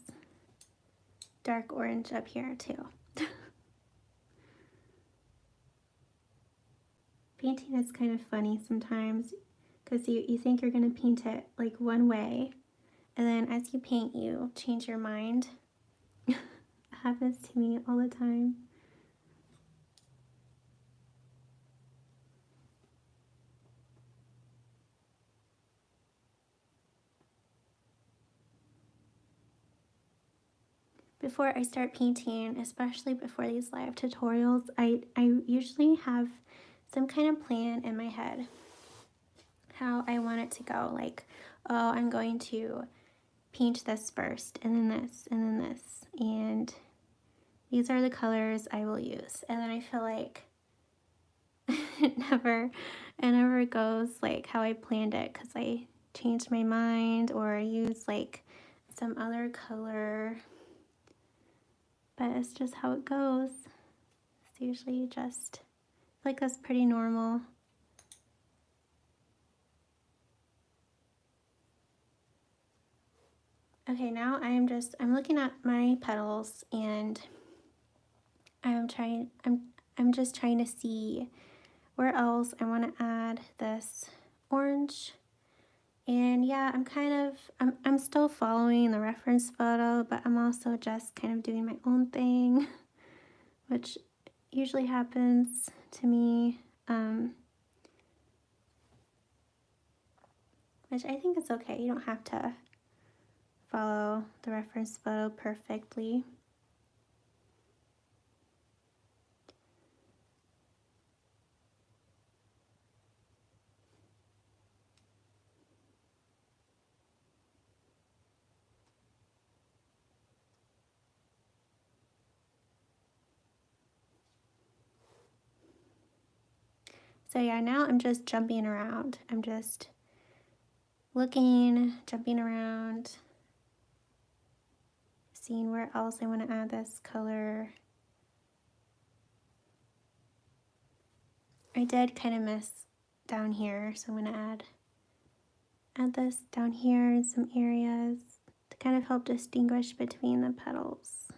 dark orange up here too. Painting is kind of funny sometimes because you think you're going to paint it like one way, and then as you paint you change your mind. It happens to me all the time. Before I start painting, especially before these live tutorials, I usually have some kind of plan in my head how I want it to go. Like, oh, I'm going to paint this first, and then this, and then this, and these are the colors I will use. And then I feel like it never goes like how I planned it because I changed my mind or use like some other color. But it's just how it goes. It's usually just like that's pretty normal. Okay, now I'm looking at my petals and I'm just trying to see where else I want to add this orange. And yeah, I'm still following the reference photo, but I'm also just kind of doing my own thing, which usually happens to me. Which I think is okay. You don't have to follow the reference photo perfectly. So yeah, now I'm just jumping around. I'm just looking, jumping around, seeing where else I want to add this color. I did kind of miss down here, so I'm going to add this down here in some areas to kind of help distinguish between the petals.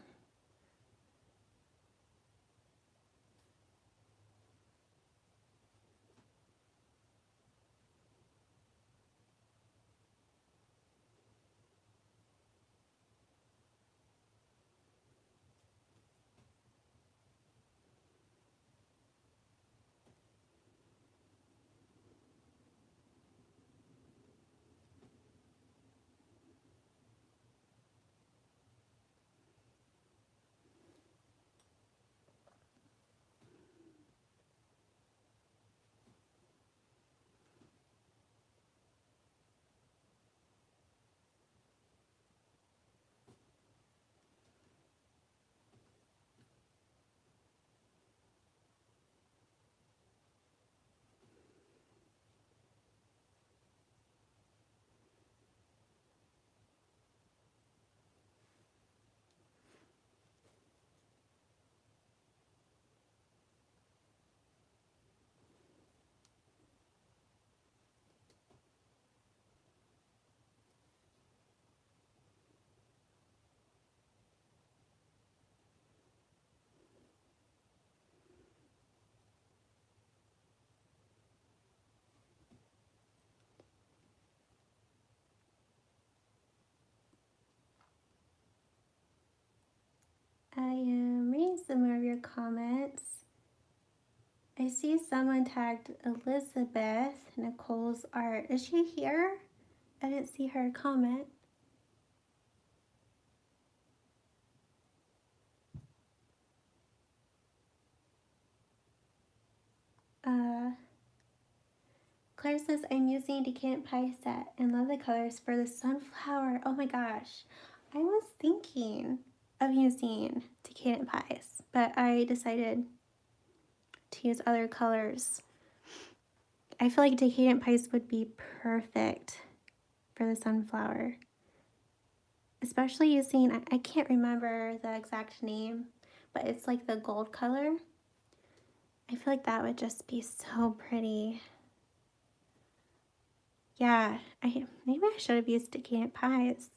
comments. I see someone tagged Elizabeth Nicole's art. Is she here? I didn't see her comment. Claire says, I'm using Decadent Pie set and love the colors for the sunflower. Oh my gosh. I was thinking of using Decadent Pies, but I decided to use other colors. I feel like Decadent Pies would be perfect for the sunflower. Especially using, I can't remember the exact name, but it's like the gold color. I feel like that would just be so pretty. Yeah, maybe I should have used Decadent Pies.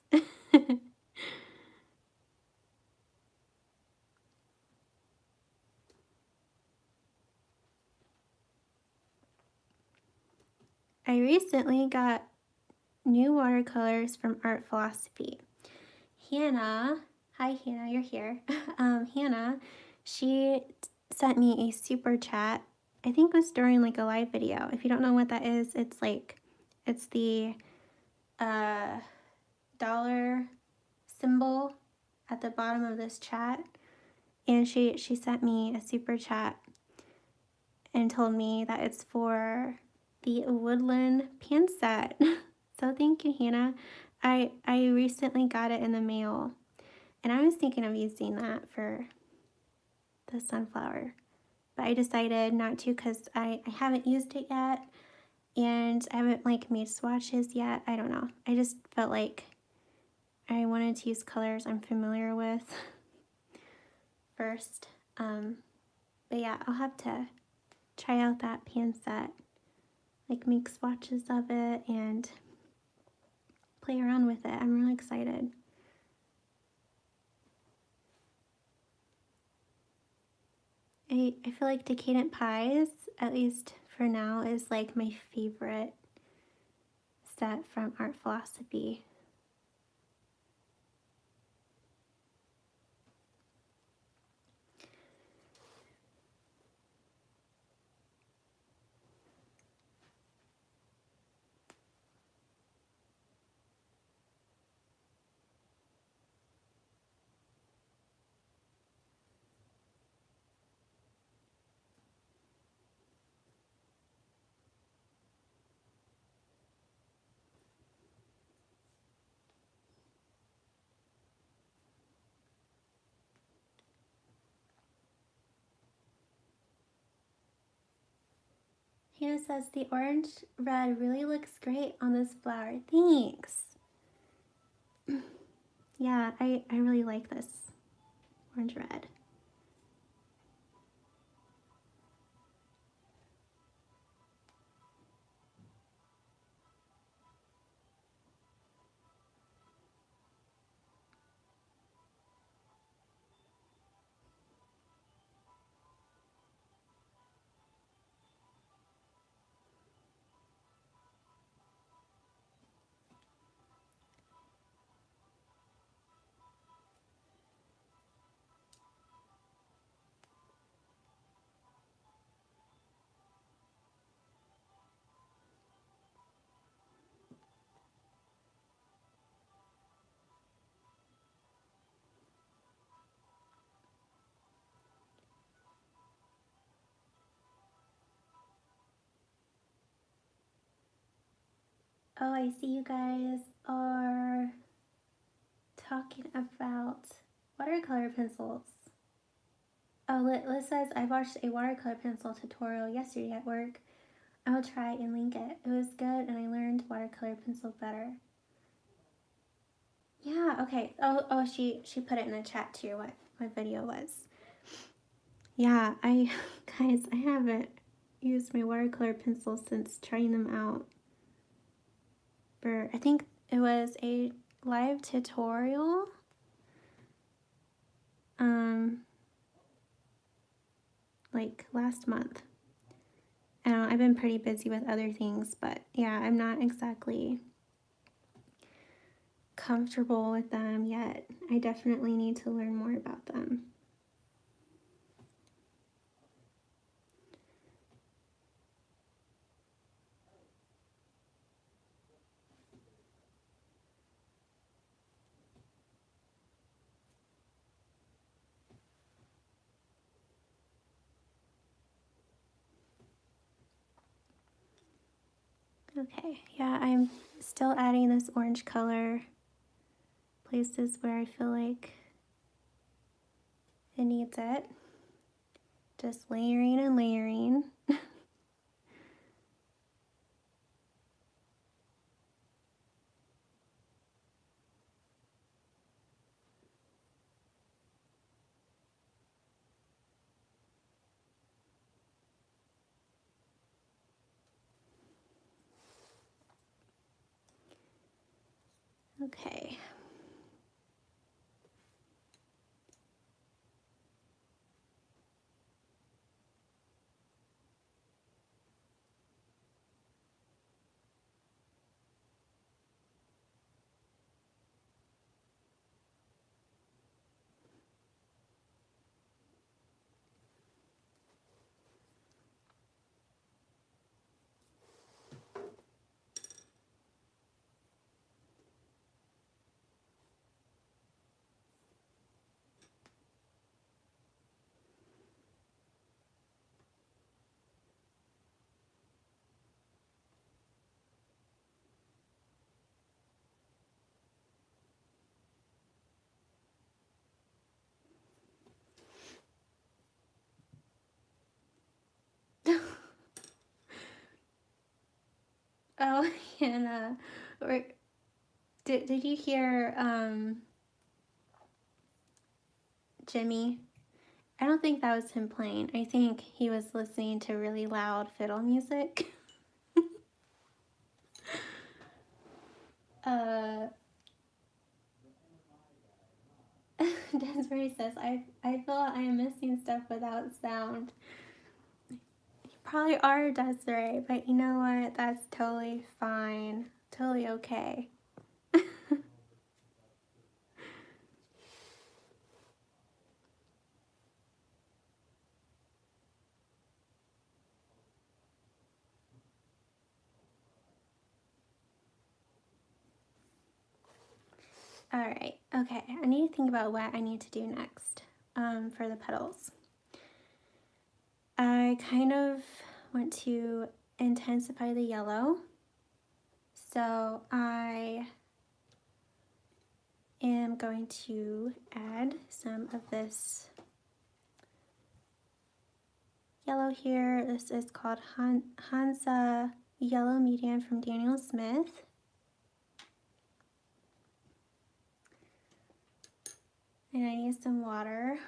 I recently got new watercolors from Art Philosophy. Hannah, hi Hannah, you're here. Hannah, she sent me a super chat. I think it was during like a live video. If you don't know what that is, it's the dollar symbol at the bottom of this chat. And she sent me a super chat and told me that it's for the Woodland pan set. So thank you, Hannah. I recently got it in the mail, and I was thinking of using that for the sunflower, but I decided not to because I haven't used it yet, and I haven't like made swatches yet. I don't know. I just felt like I wanted to use colors I'm familiar with first. But yeah, I'll have to try out that pan set, like make swatches of it and play around with it. I'm really excited. I feel like Decadent Pies, at least for now, is like my favorite set from Art Philosophy. Hannah says, the orange red really looks great on this flower. Thanks. Yeah, I really like this orange red. Oh, I see you guys are talking about watercolor pencils. Oh, Liz says, I watched a watercolor pencil tutorial yesterday at work. I'll try and link it. It was good and I learned watercolor pencil better. Yeah, okay. Oh, she put it in the chat too, what my video was. Yeah, guys, I haven't used my watercolor pencils since trying them out for, I think it was a live tutorial. Like last month. I've been pretty busy with other things, but yeah, I'm not exactly comfortable with them yet. I definitely need to learn more about them. Okay, yeah, I'm still adding this orange color places where I feel like it needs it. Just layering and layering. Okay. Oh, Hannah, did you hear Jimmy? I don't think that was him playing. I think he was listening to really loud fiddle music. uh, Desiree says, I feel I am missing stuff without sound. You probably are, Desiree, but you know what? That's totally fine. Totally okay. All right, okay, I need to think about what I need to do next for the petals. I kind of want to intensify the yellow, so I am going to add some of this yellow here. This is called Hansa Yellow Medium from Daniel Smith. And I need some water.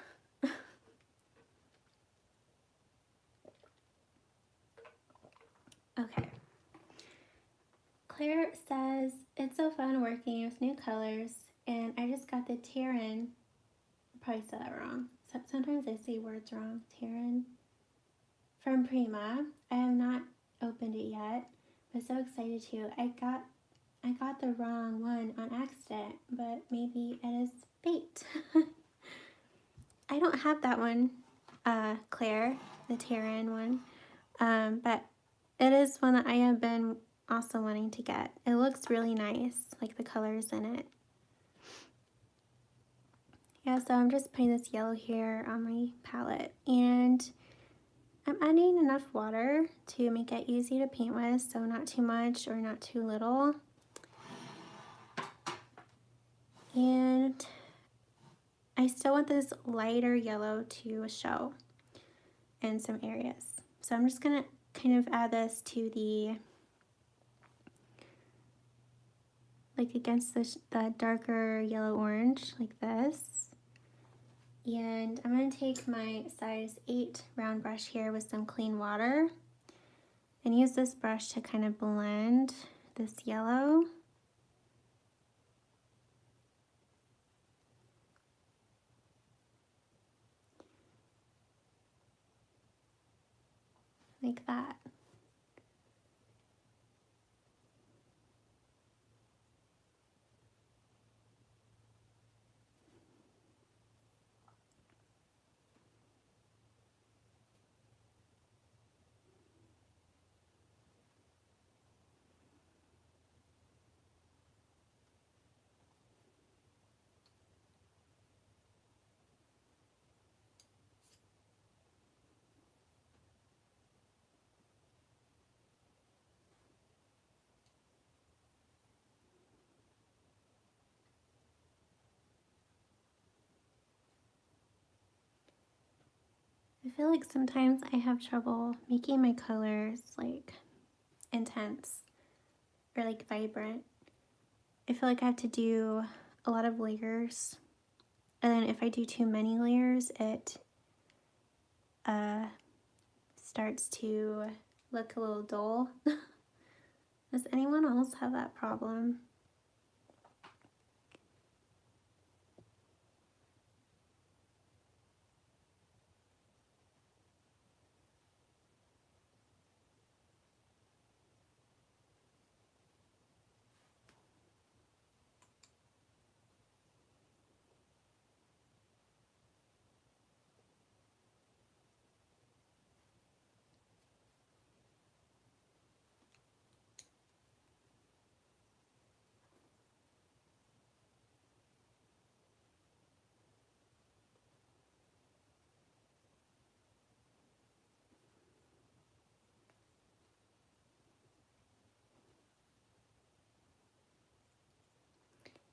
Okay. Claire says, it's so fun working with new colors, and I just got the Terran. I probably said that wrong. Sometimes I say words wrong. Terran from Prima. I have not opened it yet, but so excited to. I got the wrong one on accident, but maybe it is fate. I don't have that one, Claire, the Terran one, but it is one that I have been also wanting to get. It looks really nice, like the colors in it. Yeah, so I'm just putting this yellow here on my palette, and I'm adding enough water to make it easy to paint with, so not too much or not too little. And I still want this lighter yellow to show in some areas. So I'm just gonna kind of add this to the, like against the darker yellow orange, like this. And I'm gonna take my size 8 round brush here with some clean water and use this brush to kind of blend this yellow. Like that. I feel like sometimes I have trouble making my colors like intense or like vibrant. I feel like I have to do a lot of layers, and then if I do too many layers, it starts to look a little dull. Does anyone else have that problem?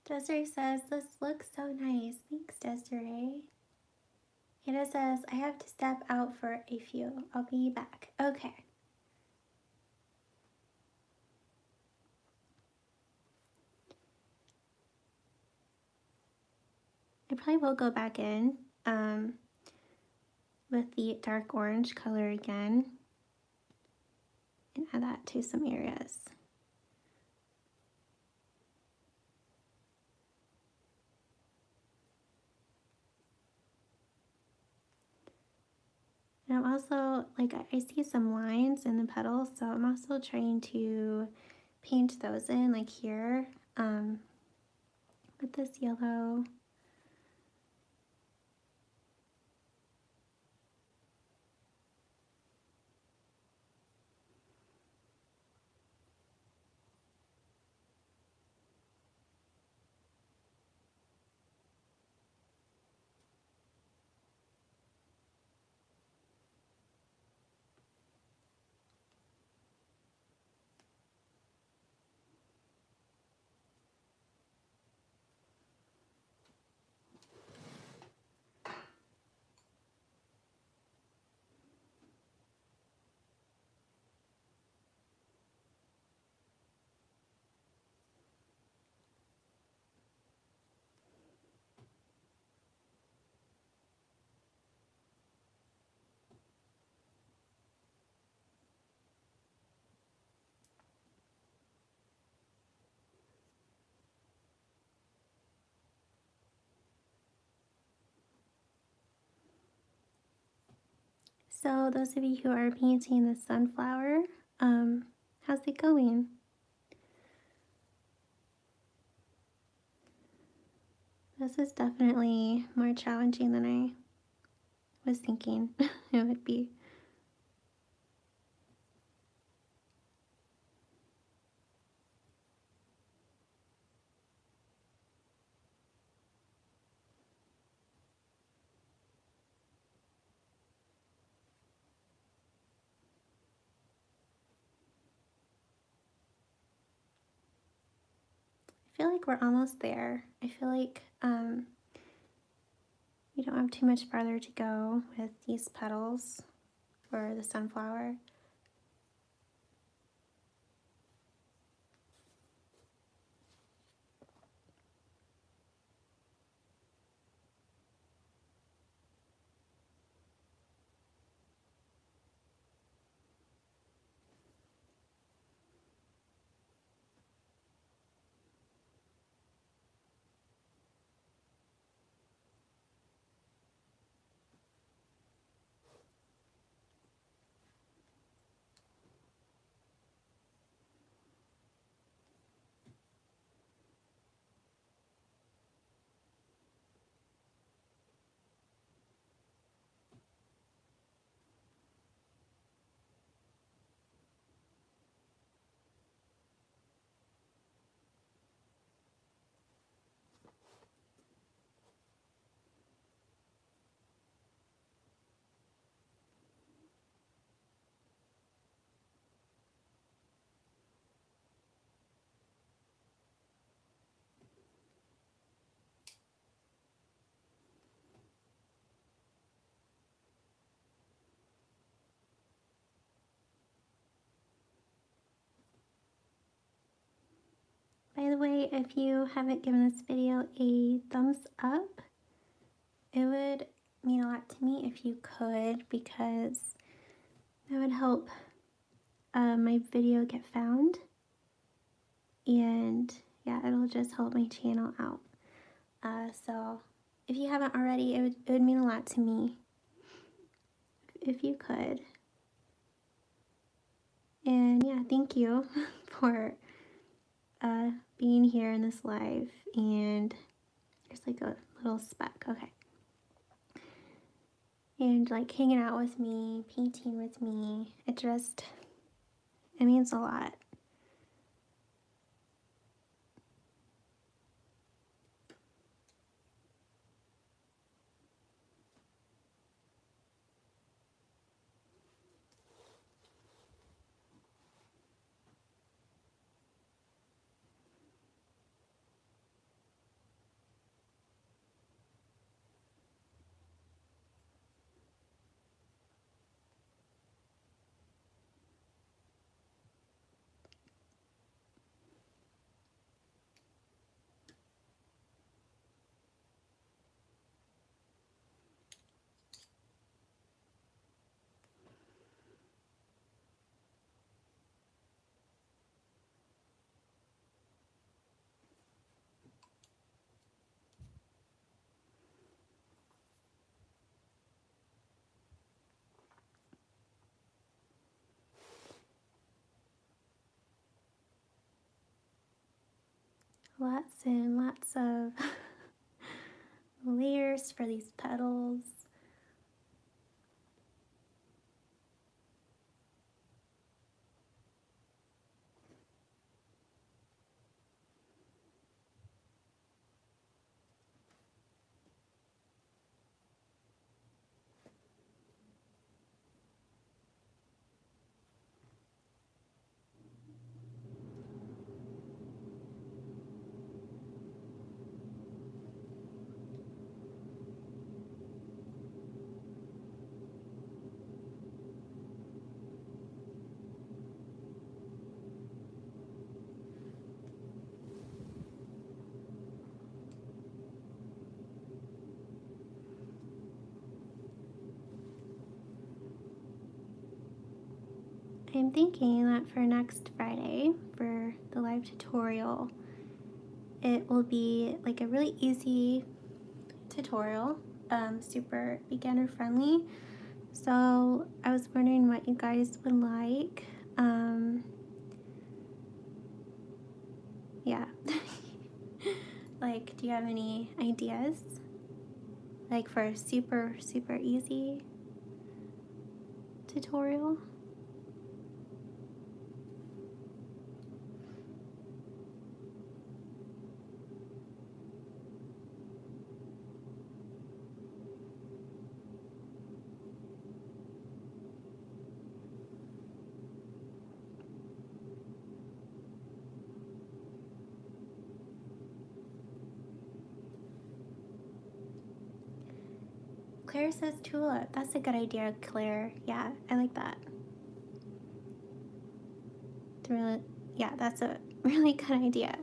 Desiree says, this looks so nice. Thanks, Desiree. Hannah says, I have to step out for a few. I'll be back. Okay. I probably will go back in with the dark orange color again and add that to some areas. And I'm also, like, I see some lines in the petals, so I'm also trying to paint those in, like here, with this yellow. So those of you who are painting the sunflower, how's it going? This is definitely more challenging than I was thinking it would be. I feel like we're almost there. I feel like we don't have too much farther to go with these petals for the sunflower. By the way, if you haven't given this video a thumbs up, it would mean a lot to me if you could, because that would help my video get found, and yeah, it'll just help my channel out. So if you haven't already, it would mean a lot to me if you could. And yeah, thank you for being here in this live. And there's like a little speck, okay. And like hanging out with me, painting with me, it means a lot. Lots and lots of layers for these petals. I'm thinking that for next Friday, for the live tutorial, it will be like a really easy tutorial, super beginner friendly. So I was wondering what you guys would like. Yeah. Like, do you have any ideas? Like for a super, super easy tutorial? Claire says tulip. That's a good idea, Claire. Yeah, I like that. It's really, yeah, that's a really good idea.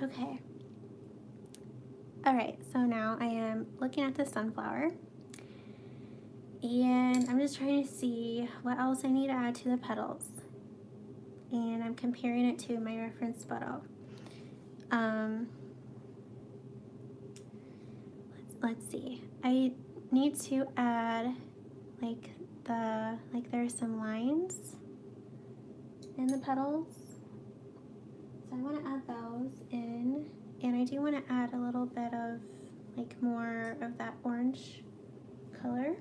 Okay. Alright, so now I am looking at the sunflower, and I'm just trying to see what else I need to add to the petals. And I'm comparing it to my reference photo. Let's see. I need to add like there's some lines in the petals. So I want to add those in, and I do want to add a little bit of like more of that orange color.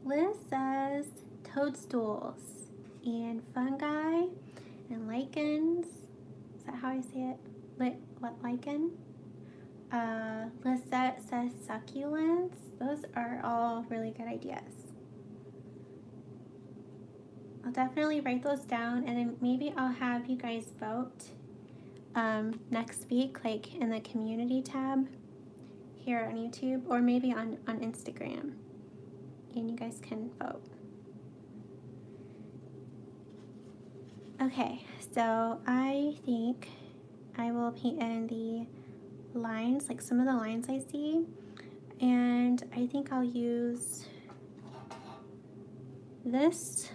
Liz says toadstools and fungi and lichens. Is that how I say it? Lichen? Lisette says succulents. Those are all really good ideas. I'll definitely write those down, and then maybe I'll have you guys vote next week, like in the community tab here on YouTube, or maybe on Instagram, and you guys can vote. Okay, so I think I will paint in the lines, like some of the lines I see, and I think I'll use this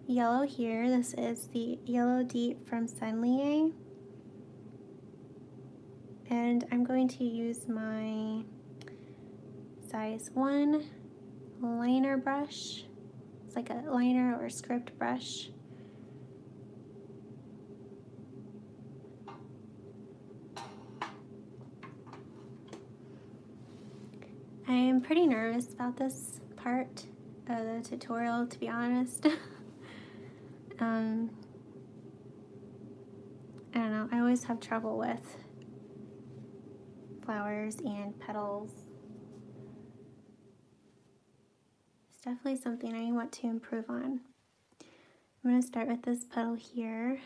yellow here. This is the Yellow Deep from Senlier, and I'm going to use my size 1 liner brush. It's like a liner or script brush. I am pretty nervous about this part of the tutorial, to be honest. I don't know, I always have trouble with flowers and petals. It's definitely something I want to improve on. I'm going to start with this petal here.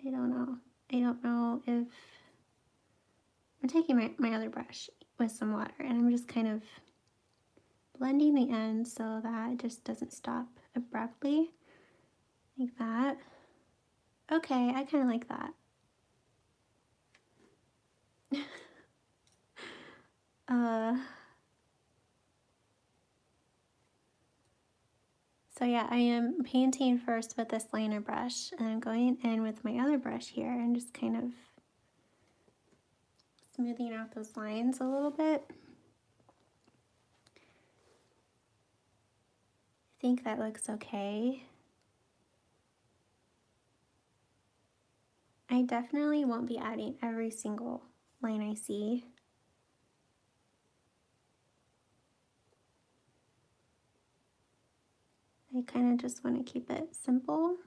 I don't know if I'm taking my other brush with some water, and I'm just kind of blending the end so that it just doesn't stop abruptly, like that. Okay, I kind of like that. So yeah, I am painting first with this liner brush, and I'm going in with my other brush here and just kind of smoothing out those lines a little bit. I think that looks okay. I definitely won't be adding every single line I see. I kind of just want to keep it simple.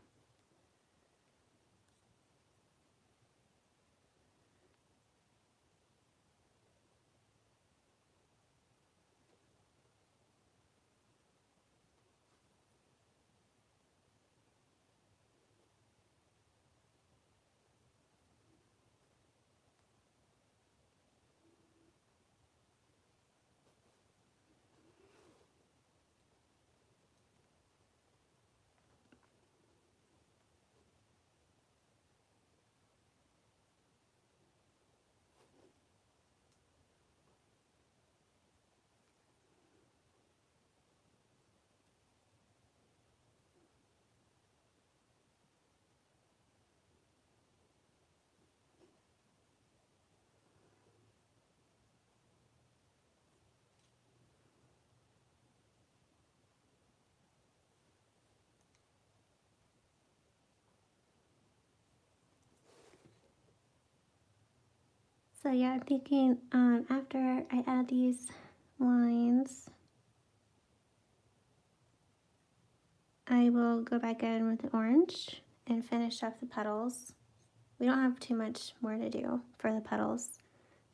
So yeah, I'm thinking after I add these lines, I will go back in with the orange and finish off the petals. We don't have too much more to do for the petals,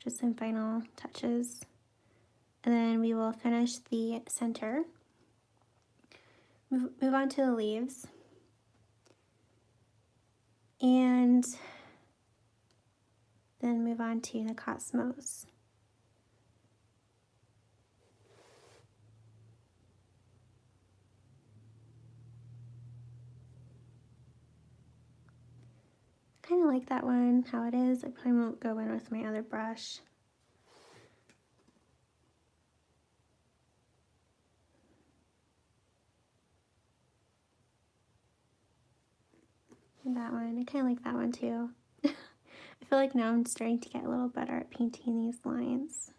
just some final touches. And then we will finish the center. Move on to the leaves. And then move on to the cosmos. I kind of like that one, how it is. I probably won't go in with my other brush. And that one, I kind of like that one too. I feel like now I'm starting to get a little better at painting these lines.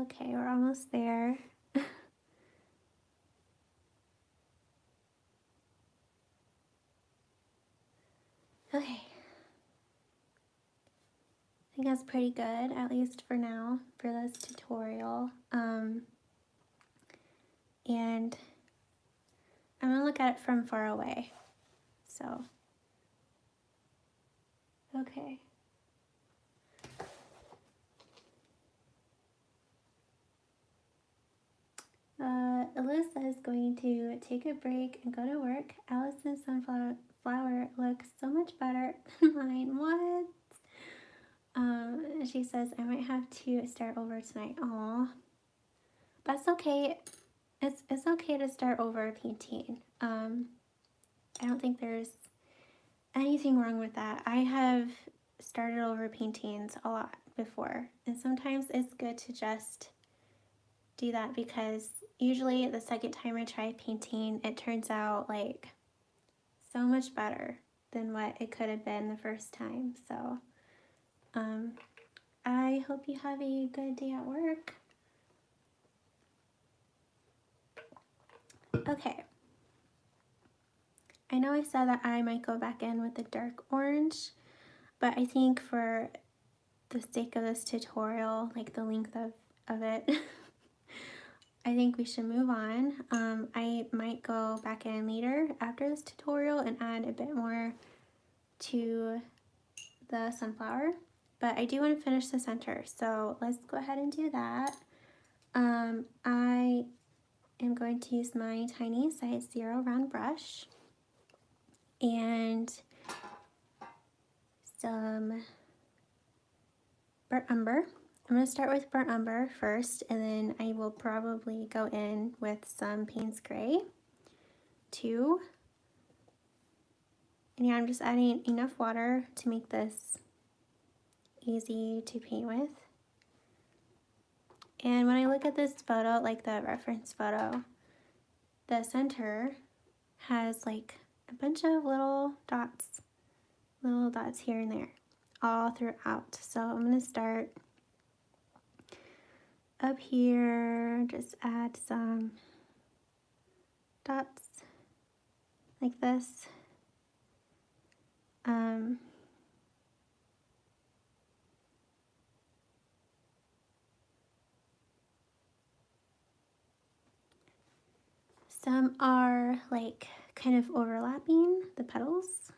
Okay, we're almost there. Okay. I think that's pretty good, at least for now, for this tutorial. And I'm gonna look at it from far away. So, okay. Alyssa is going to take a break and go to work. Allison's sunflower looks so much better than mine. What? She says I might have to start over tonight. Aw, that's okay. It's okay to start over painting. I don't think there's anything wrong with that. I have started over paintings a lot before, and sometimes it's good to just do that because usually the second time I try painting, it turns out like so much better than what it could have been the first time. So, I hope you have a good day at work. Okay. I know I said that I might go back in with the dark orange, but I think for the sake of this tutorial, like the length of it, I think we should move on. I might go back in later after this tutorial and add a bit more to the sunflower, but I do want to finish the center, so let's go ahead and do that. I am going to use my tiny size 0 round brush and some burnt umber. I'm going to start with burnt umber first, and then I will probably go in with some Payne's Gray too. And yeah, I'm just adding enough water to make this easy to paint with. And when I look at this photo, like the reference photo, the center has like a bunch of little dots here and there, all throughout. So I'm going to start up here, just add some dots like this. Some are like kind of overlapping the petals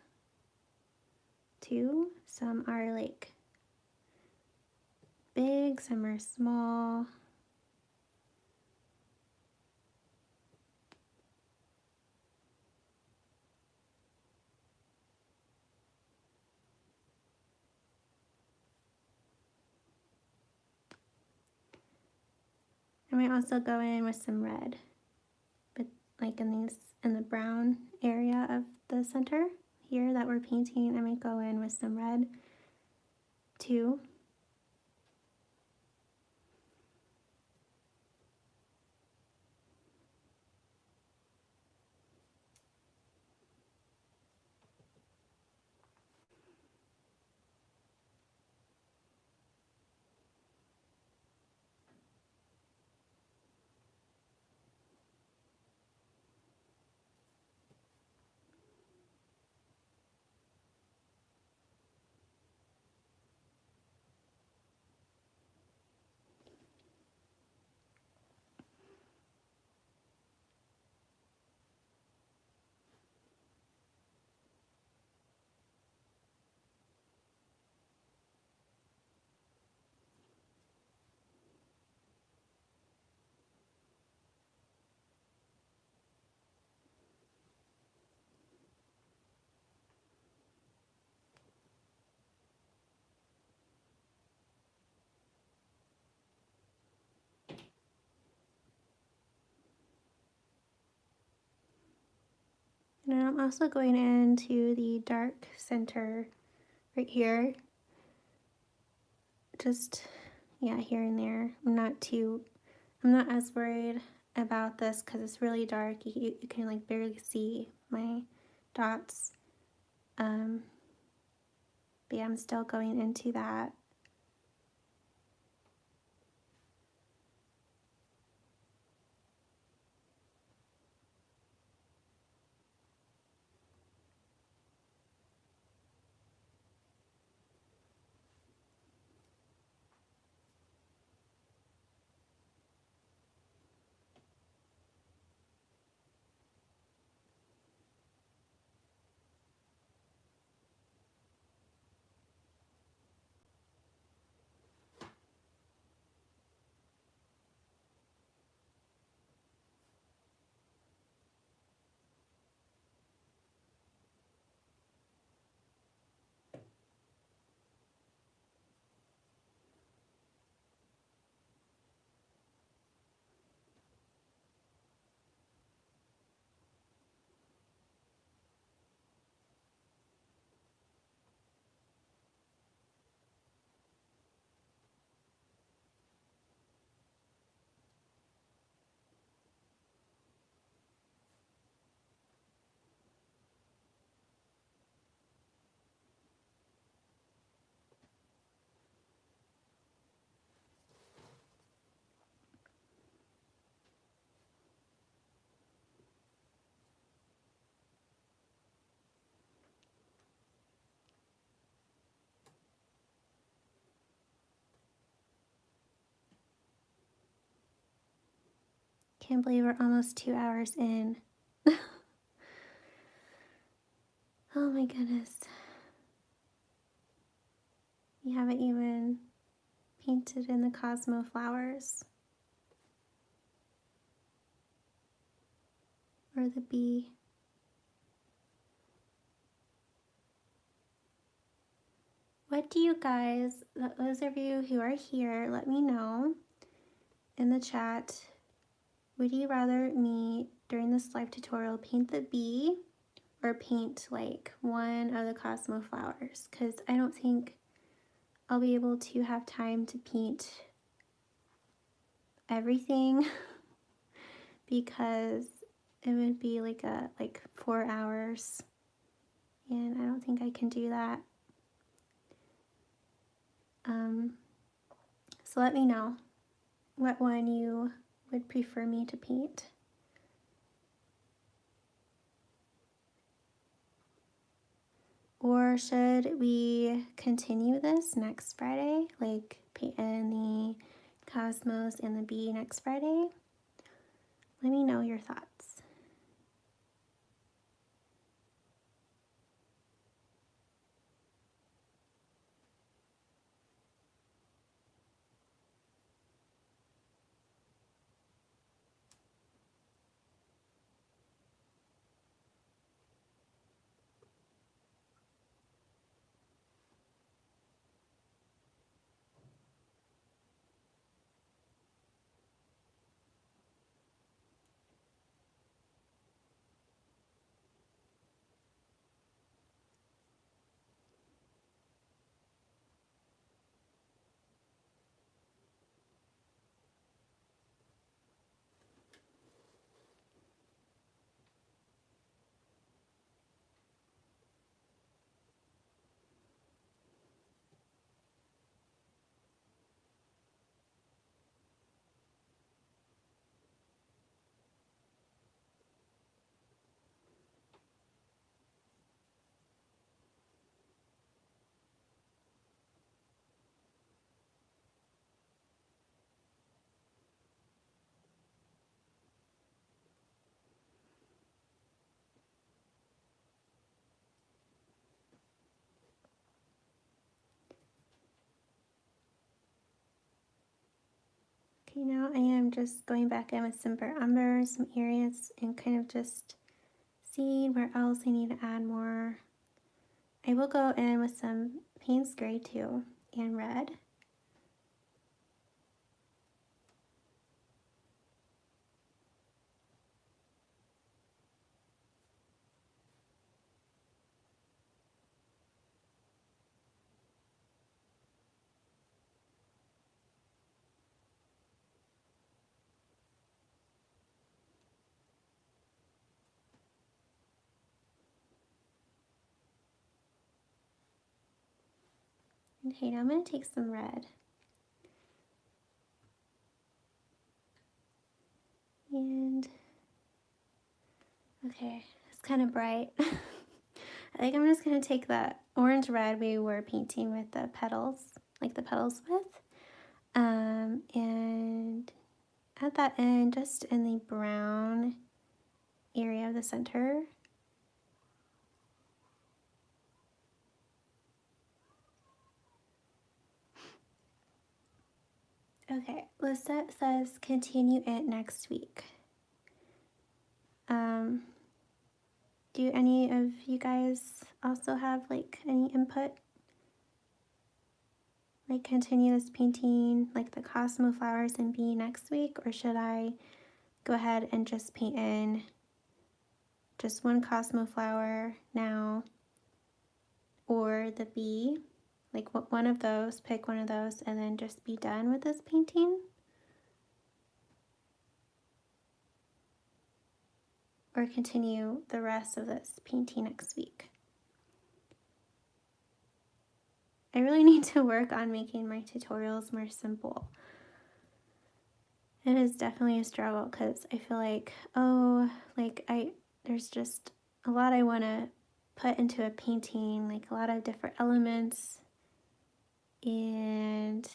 too. Some are like big, some are small. I might also go in with some red, but like in the brown area of the center here that we're painting, I might go in with some red too. And I'm also going into the dark center right here. Just, yeah, here and there. I'm not as worried about this because it's really dark. You can like barely see my dots. But yeah, I'm still going into that. Can't believe we're almost 2 hours in. Oh my goodness. We haven't even painted in the Cosmo flowers. Or the bee. What do you guys, those of you who are here, let me know in the chat. Would you rather me, during this live tutorial, paint the bee or paint like one of the Cosmo flowers? Because I don't think I'll be able to have time to paint everything because it would be like 4 hours, and I don't think I can do that. So let me know what one you would prefer me to paint. Or should we continue this next Friday, like paint in the Cosmos and the bee next Friday? Let me know your thoughts. Okay, now I am just going back in with some burnt umber, some areas, and kind of just seeing where else I need to add more. I will go in with some Payne's Gray too, and red. Okay, now I'm going to take some red. And, okay, it's kind of bright. I think I'm just going to take that orange red we were painting with the petals, like the petals with, and add that in just in the brown area of the center. Okay, Lisette says continue it next week. Do any of you guys also have like any input? Like continue this painting like the Cosmo flowers and bee next week, or should I go ahead and just paint in just one Cosmo flower now, or the bee, like one of those, pick one of those, and then just be done with this painting? Or continue the rest of this painting next week? I really need to work on making my tutorials more simple. It is definitely a struggle because I feel like, there's just a lot I want to put into a painting, like a lot of different elements. And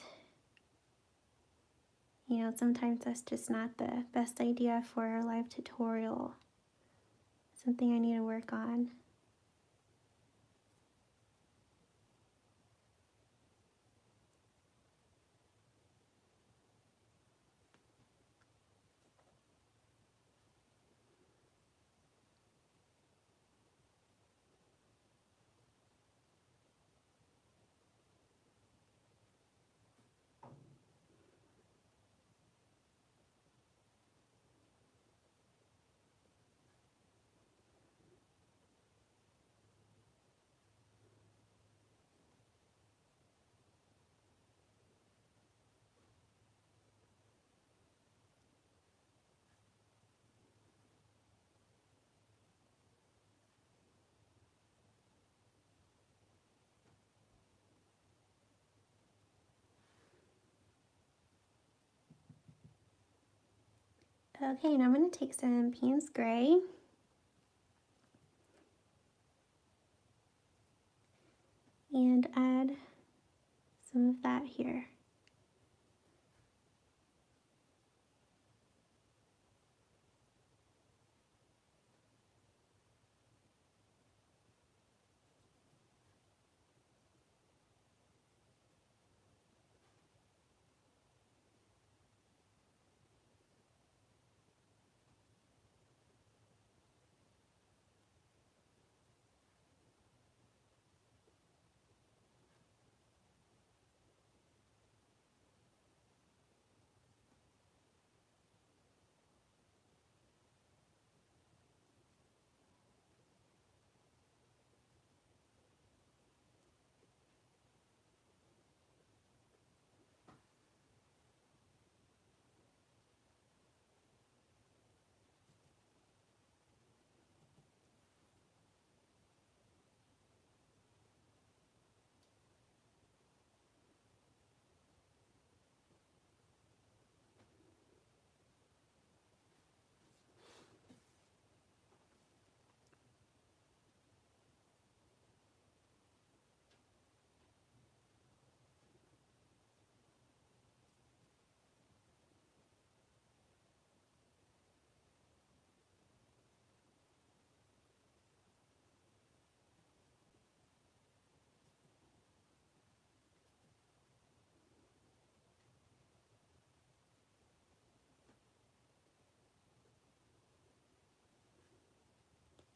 you know, sometimes that's just not the best idea for a live tutorial. Something I need to work on. Okay, now I'm going to take some Payne's Gray and add some of that here.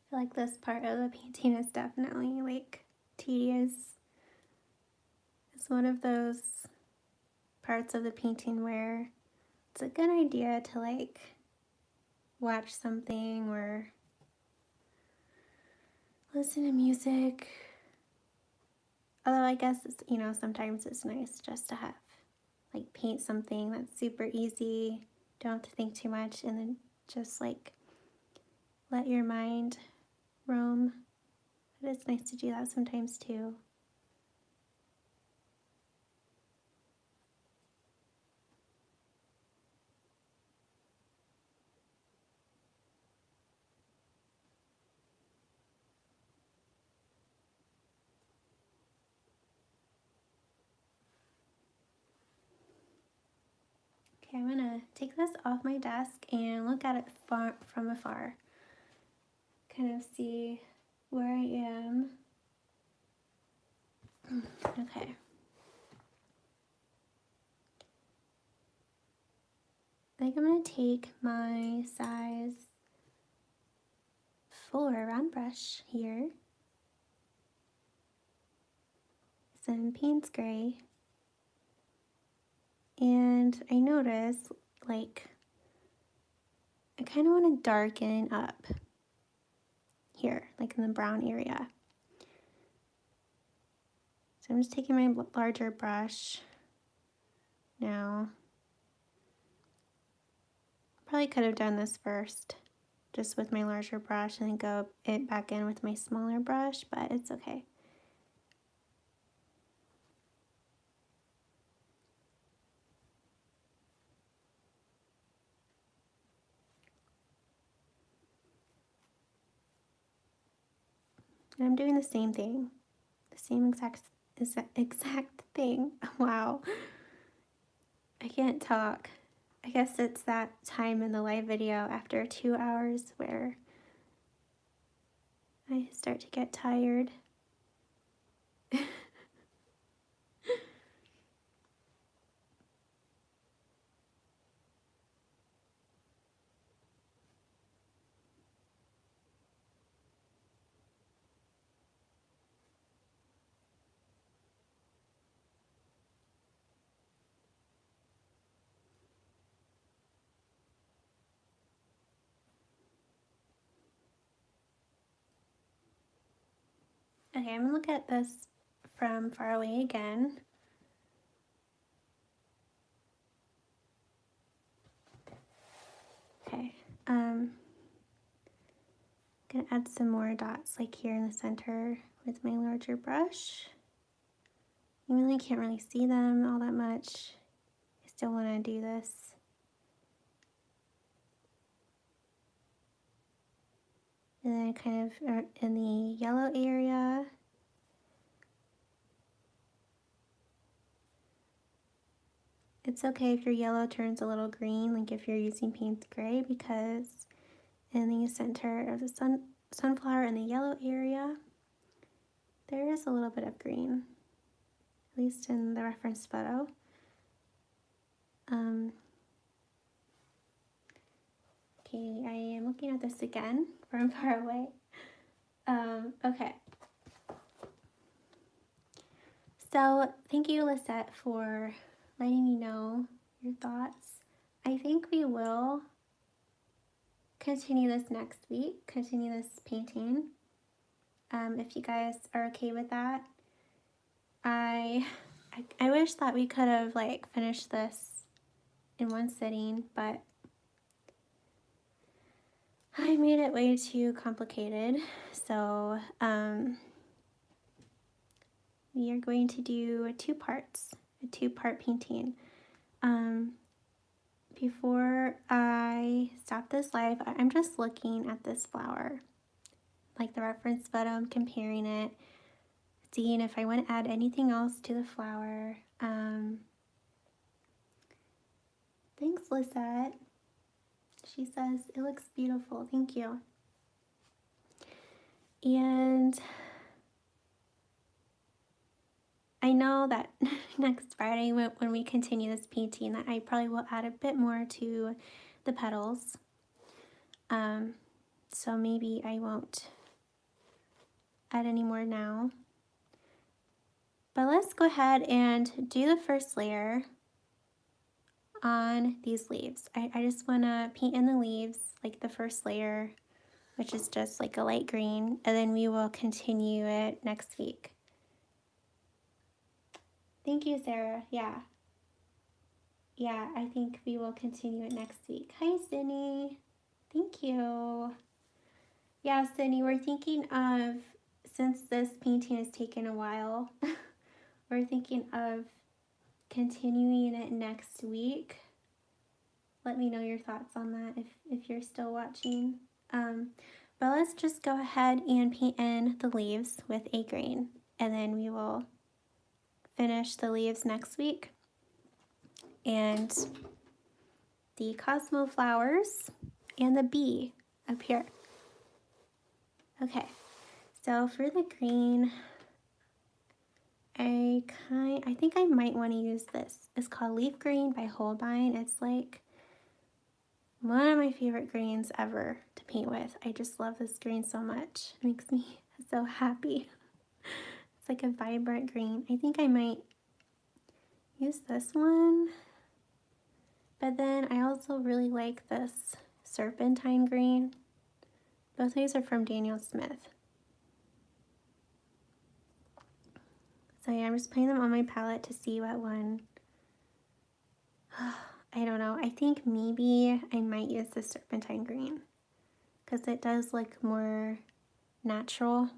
I feel like this part of the painting is definitely like tedious. It's one of those parts of the painting where it's a good idea to like watch something or listen to music. Although I guess it's, you know, sometimes it's nice just to have like paint something that's super easy, don't have to think too much, and then just like let your mind roam. But it's nice to do that sometimes too. Okay, I'm gonna take this off my desk and look at it from afar. Kind of see where I am. Okay. I think I'm gonna take my size 4 round brush here, some Payne's Gray, and I notice like I kind of want to darken up here, like in the brown area. So I'm just taking my larger brush now. Probably could have done this first, just with my larger brush, and then go it back in with my smaller brush, but it's okay. And I'm doing the same thing, the same exact thing. Wow, I can't talk. I guess it's that time in the live video after 2 hours where I start to get tired. Okay, I'm gonna look at this from far away again. Okay, gonna add some more dots like here in the center with my larger brush. Even though I can't really see them all that much, I still wanna do this. And then kind of in the yellow area. It's okay if your yellow turns a little green, like if you're using paint gray, because in the center of the sunflower in the yellow area, there is a little bit of green, at least in the reference photo. Okay, I am looking at this again from far away. Okay. So thank you, Lisette, for letting me know your thoughts. I think we will continue this next week, continue this painting. If you guys are okay with that. I wish that we could have like finished this in one sitting, but I made it way too complicated. So we are going to do two parts, a two-part painting. Before I stop this live, I'm just looking at this flower, like the reference photo. I'm comparing it, seeing if I want to add anything else to the flower. Thanks, Lisette. She says, it looks beautiful. Thank you. And I know that next Friday when we continue this painting that I probably will add a bit more to the petals. So maybe I won't add any more now. But let's go ahead and do the first layer on these leaves. I just want to paint in the leaves, like the first layer, which is just like a light green, and then we will continue it next week. Thank you, Sarah. Yeah, I think we will continue it next week. Hi, Sydney. Thank you. Yeah, Sydney, we're thinking of, since this painting has taken a while, we're thinking of continuing it next week. Let me know your thoughts on that if you're still watching. But let's just go ahead and paint in the leaves with a green, and then we will finish the leaves next week. And the Cosmo flowers and the bee up here. Okay, so for the green, I think I might want to use this. It's called Leaf Green by Holbein. It's like one of my favorite greens ever to paint with. I just love this green so much. It makes me so happy. It's like a vibrant green. I think I might use this one. But then I also really like this serpentine green. Both these are from Daniel Smith. So yeah, I'm just putting them on my palette to see what one. I don't know. I think maybe I might use the serpentine green because it does look more natural.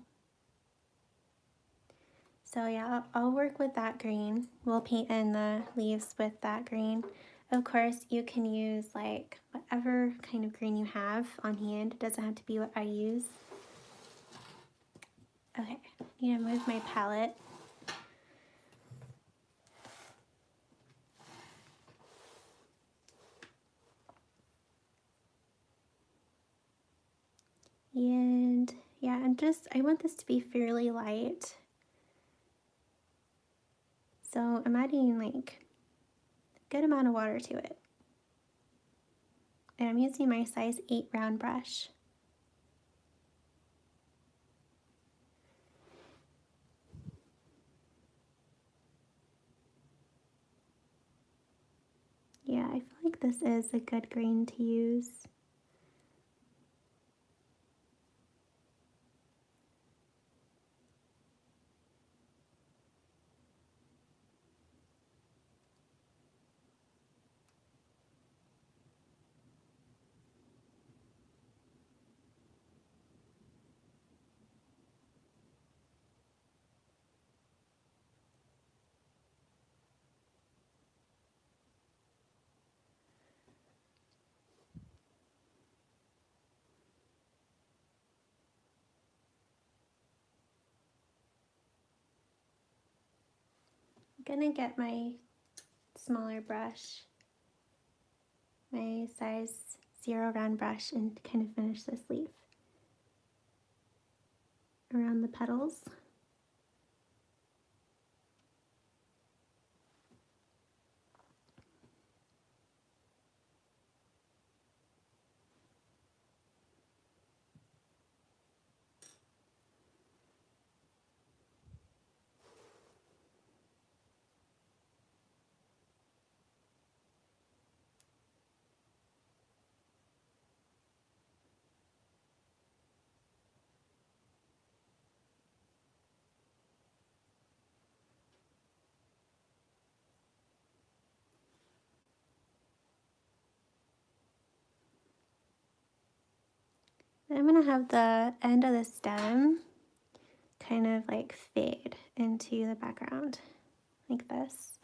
So yeah, I'll work with that green. We'll paint in the leaves with that green. Of course, you can use like whatever kind of green you have on hand. It doesn't have to be what I use. Okay, I need to move my palette. And yeah, I want this to be fairly light. So I'm adding like a good amount of water to it. And I'm using my size 8 round brush. Yeah, I feel like this is a good green to use. I'm gonna get my smaller brush, my size 0 round brush, and kind of finish this leaf around the petals. Then I'm gonna have the end of the stem kind of like fade into the background like this.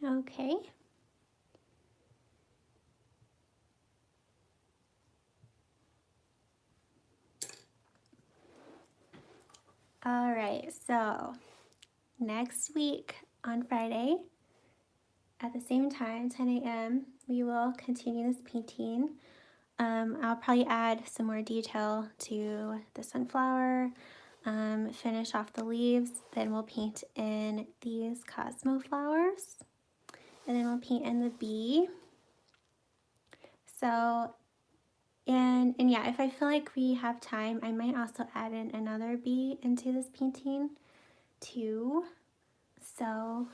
Okay. All right, so next week on Friday at the same time, 10 a.m., we will continue this painting. I'll probably add some more detail to the sunflower, finish off the leaves, then we'll paint in these Cosmo flowers, and then we'll paint in the bee. So, and yeah, if I feel like we have time, I might also add in another bee into this painting too. So,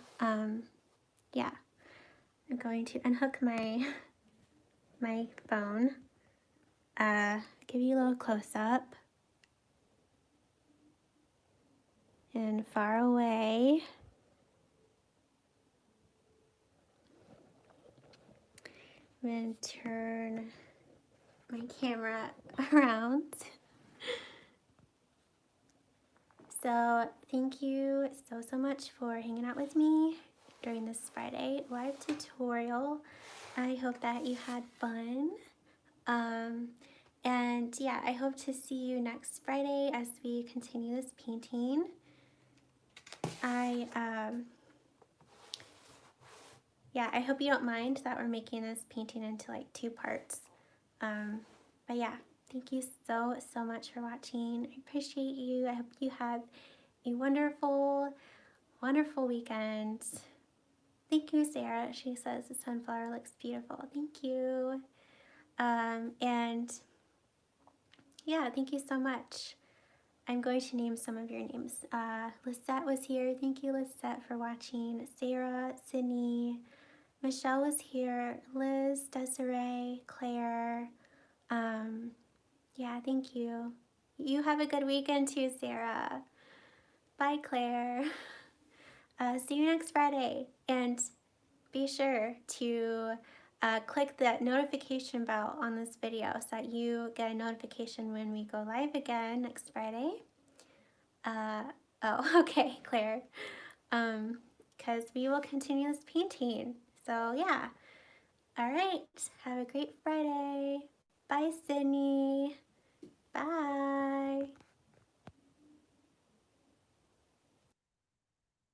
yeah, I'm going to unhook my phone, give you a little close-up, and far away. I'm going to turn my camera around. So thank you so much for hanging out with me during this Friday live tutorial. I hope that you had fun. And yeah, I hope to see you next Friday as we continue this painting. I hope you don't mind that we're making this painting into like 2 parts. But yeah, thank you so much for watching. I appreciate you. I hope you have a wonderful weekend. Thank you, Sarah. She says the sunflower looks beautiful. Thank you. And yeah, thank you so much. I'm going to name some of your names. Lisette was here. Thank you, Lisette, for watching. Sarah, Sydney, Michelle was here. Liz, Desiree, Claire. Yeah, thank you. You have a good weekend too, Sarah. Bye, Claire. See you next Friday. And be sure to click that notification bell on this video so that you get a notification when we go live again next Friday. Oh, okay, Claire. Because we will continue this painting. So yeah. All right. Have a great Friday. Bye, Sydney. Bye.